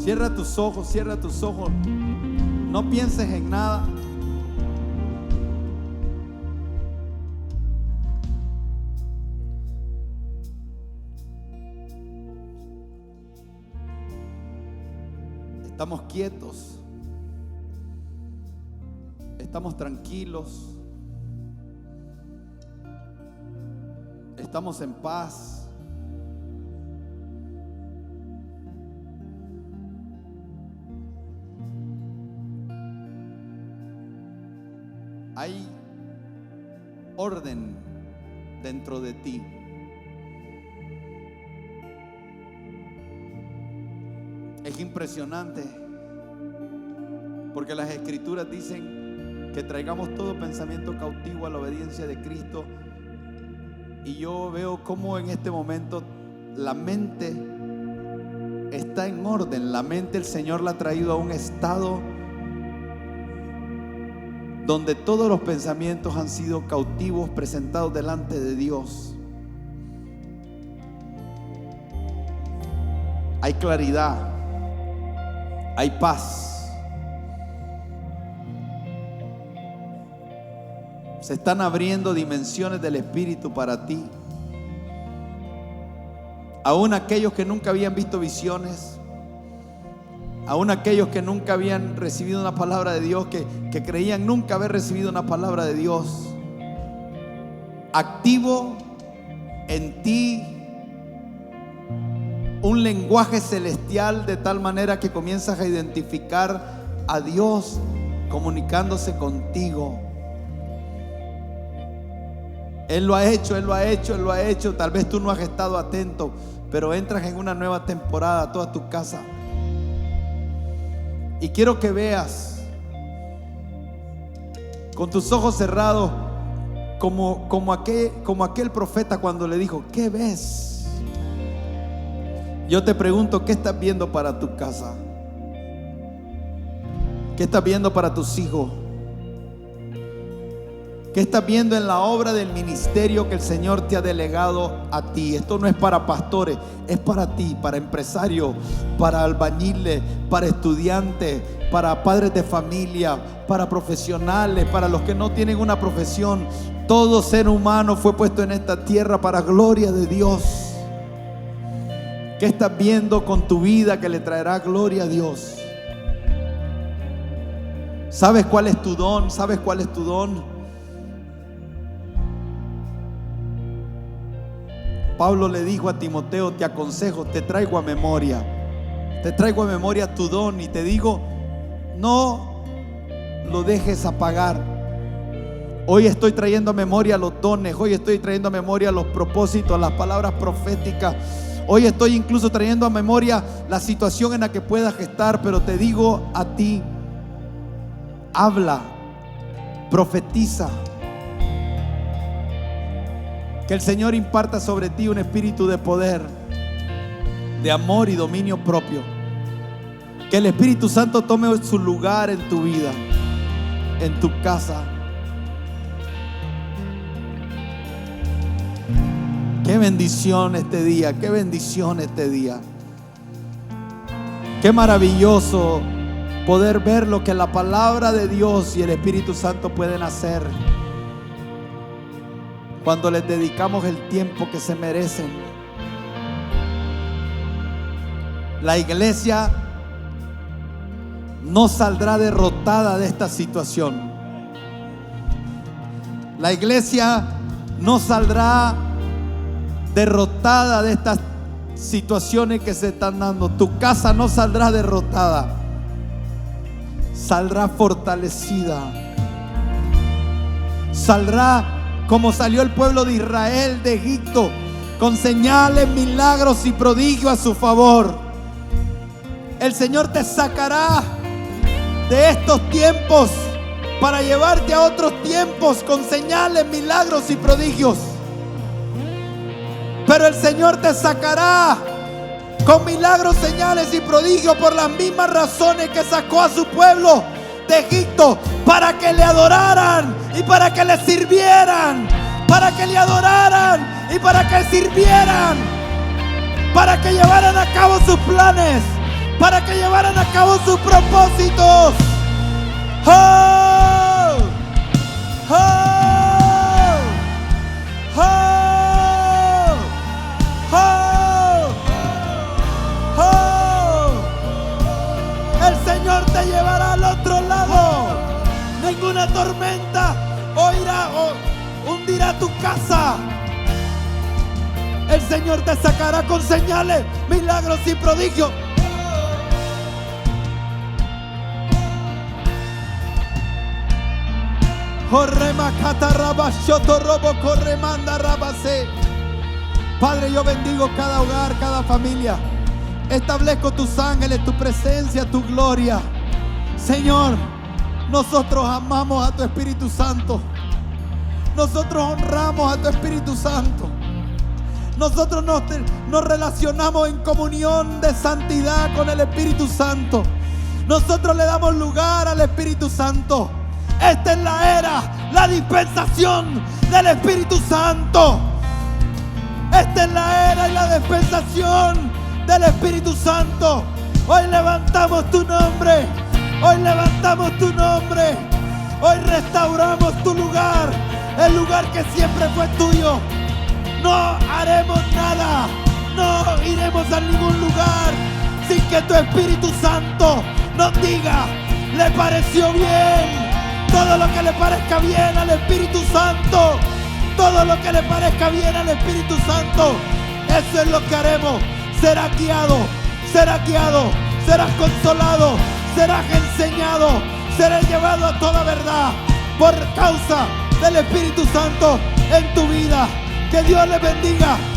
Cierra tus ojos. No pienses en nada. Estamos quietos. Estamos tranquilos. Estamos en paz. Hay orden dentro de ti. Es impresionante porque las Escrituras dicen que traigamos todo pensamiento cautivo a la obediencia de Cristo. Y yo veo cómo en este momento la mente está en orden. La mente el Señor la ha traído a un estado donde todos los pensamientos han sido cautivos, presentados delante de Dios. Hay claridad, hay paz. Se están abriendo dimensiones del Espíritu para ti. Aún aquellos que nunca habían visto visiones, aún aquellos que nunca habían recibido una palabra de Dios, que creían nunca haber recibido una palabra de Dios. Activo en ti un lenguaje celestial de tal manera que comienzas a identificar a Dios comunicándose contigo. Él lo ha hecho, Él lo ha hecho, Él lo ha hecho. Tal vez tú no has estado atento, pero entras en una nueva temporada a toda tu casa. Y quiero que veas con tus ojos cerrados como aquel profeta cuando le dijo: ¿qué ves? Yo te pregunto, ¿qué estás viendo para tu casa? ¿Qué estás viendo para tus hijos? ¿Qué estás viendo en la obra del ministerio que el Señor te ha delegado a ti? Esto no es para pastores, es para ti, para empresarios, para albañiles, para estudiantes, para padres de familia, para profesionales, para los que no tienen una profesión. Todo ser humano fue puesto en esta tierra para gloria de Dios. ¿Qué estás viendo con tu vida que le traerá gloria a Dios? ¿Sabes cuál es tu don? ¿Sabes cuál es tu don? Pablo le dijo a Timoteo: te aconsejo, te traigo a memoria tu don, y te digo, no lo dejes apagar. Hoy estoy trayendo a memoria los dones, hoy estoy trayendo a memoria los propósitos, las palabras proféticas. Hoy estoy incluso trayendo a memoria la situación en la que puedas estar, pero te digo a ti: habla, profetiza. Que el Señor imparta sobre ti un espíritu de poder, de amor y dominio propio. Que el Espíritu Santo tome su lugar en tu vida, en tu casa. Qué bendición este día, qué bendición este día. Qué maravilloso poder ver lo que la palabra de Dios y el Espíritu Santo pueden hacer cuando les dedicamos el tiempo que se merecen. La iglesia no saldrá derrotada de esta situación. La iglesia no saldrá derrotada de estas situaciones que se están dando. Tu casa no saldrá derrotada, saldrá fortalecida. Saldrá como salió el pueblo de Israel de Egipto, con señales, milagros y prodigios a su favor. El Señor te sacará de estos tiempos para llevarte a otros tiempos con señales, milagros y prodigios. Pero el Señor te sacará con milagros, señales y prodigios por las mismas razones que sacó a su pueblo de Egipto, para que le adoraran y para que le sirvieran, para que le adoraran y para que sirvieran, para que llevaran a cabo sus planes, para que llevaran a cabo sus propósitos. ¡Oh! ¡Oh! ¡Oh! ¡Oh! ¡Oh! El Señor te llevará al otro lado. Ninguna tormenta hundirá tu casa. El Señor te sacará con señales, milagros y prodigios. Padre, yo bendigo cada hogar, cada familia. Establezco tus ángeles, tu presencia, tu gloria. Señor, nosotros amamos a tu Espíritu Santo. Nosotros honramos a tu Espíritu Santo. Nosotros nos relacionamos en comunión de santidad con el Espíritu Santo. Nosotros le damos lugar al Espíritu Santo. Esta es la era, la dispensación del Espíritu Santo. Esta es la era y la dispensación del Espíritu Santo. Hoy levantamos tu nombre. Hoy levantamos tu nombre. Hoy restauramos tu lugar, el lugar que siempre fue tuyo. No haremos nada, no iremos a ningún lugar sin que tu Espíritu Santo nos diga: le pareció bien. Todo lo que le parezca bien al Espíritu Santo, todo lo que le parezca bien al Espíritu Santo, eso es lo que haremos. Serás guiado, serás consolado, serás enseñado, serás llevado a toda verdad por causa del Espíritu Santo. en tu vida. Que Dios les bendiga.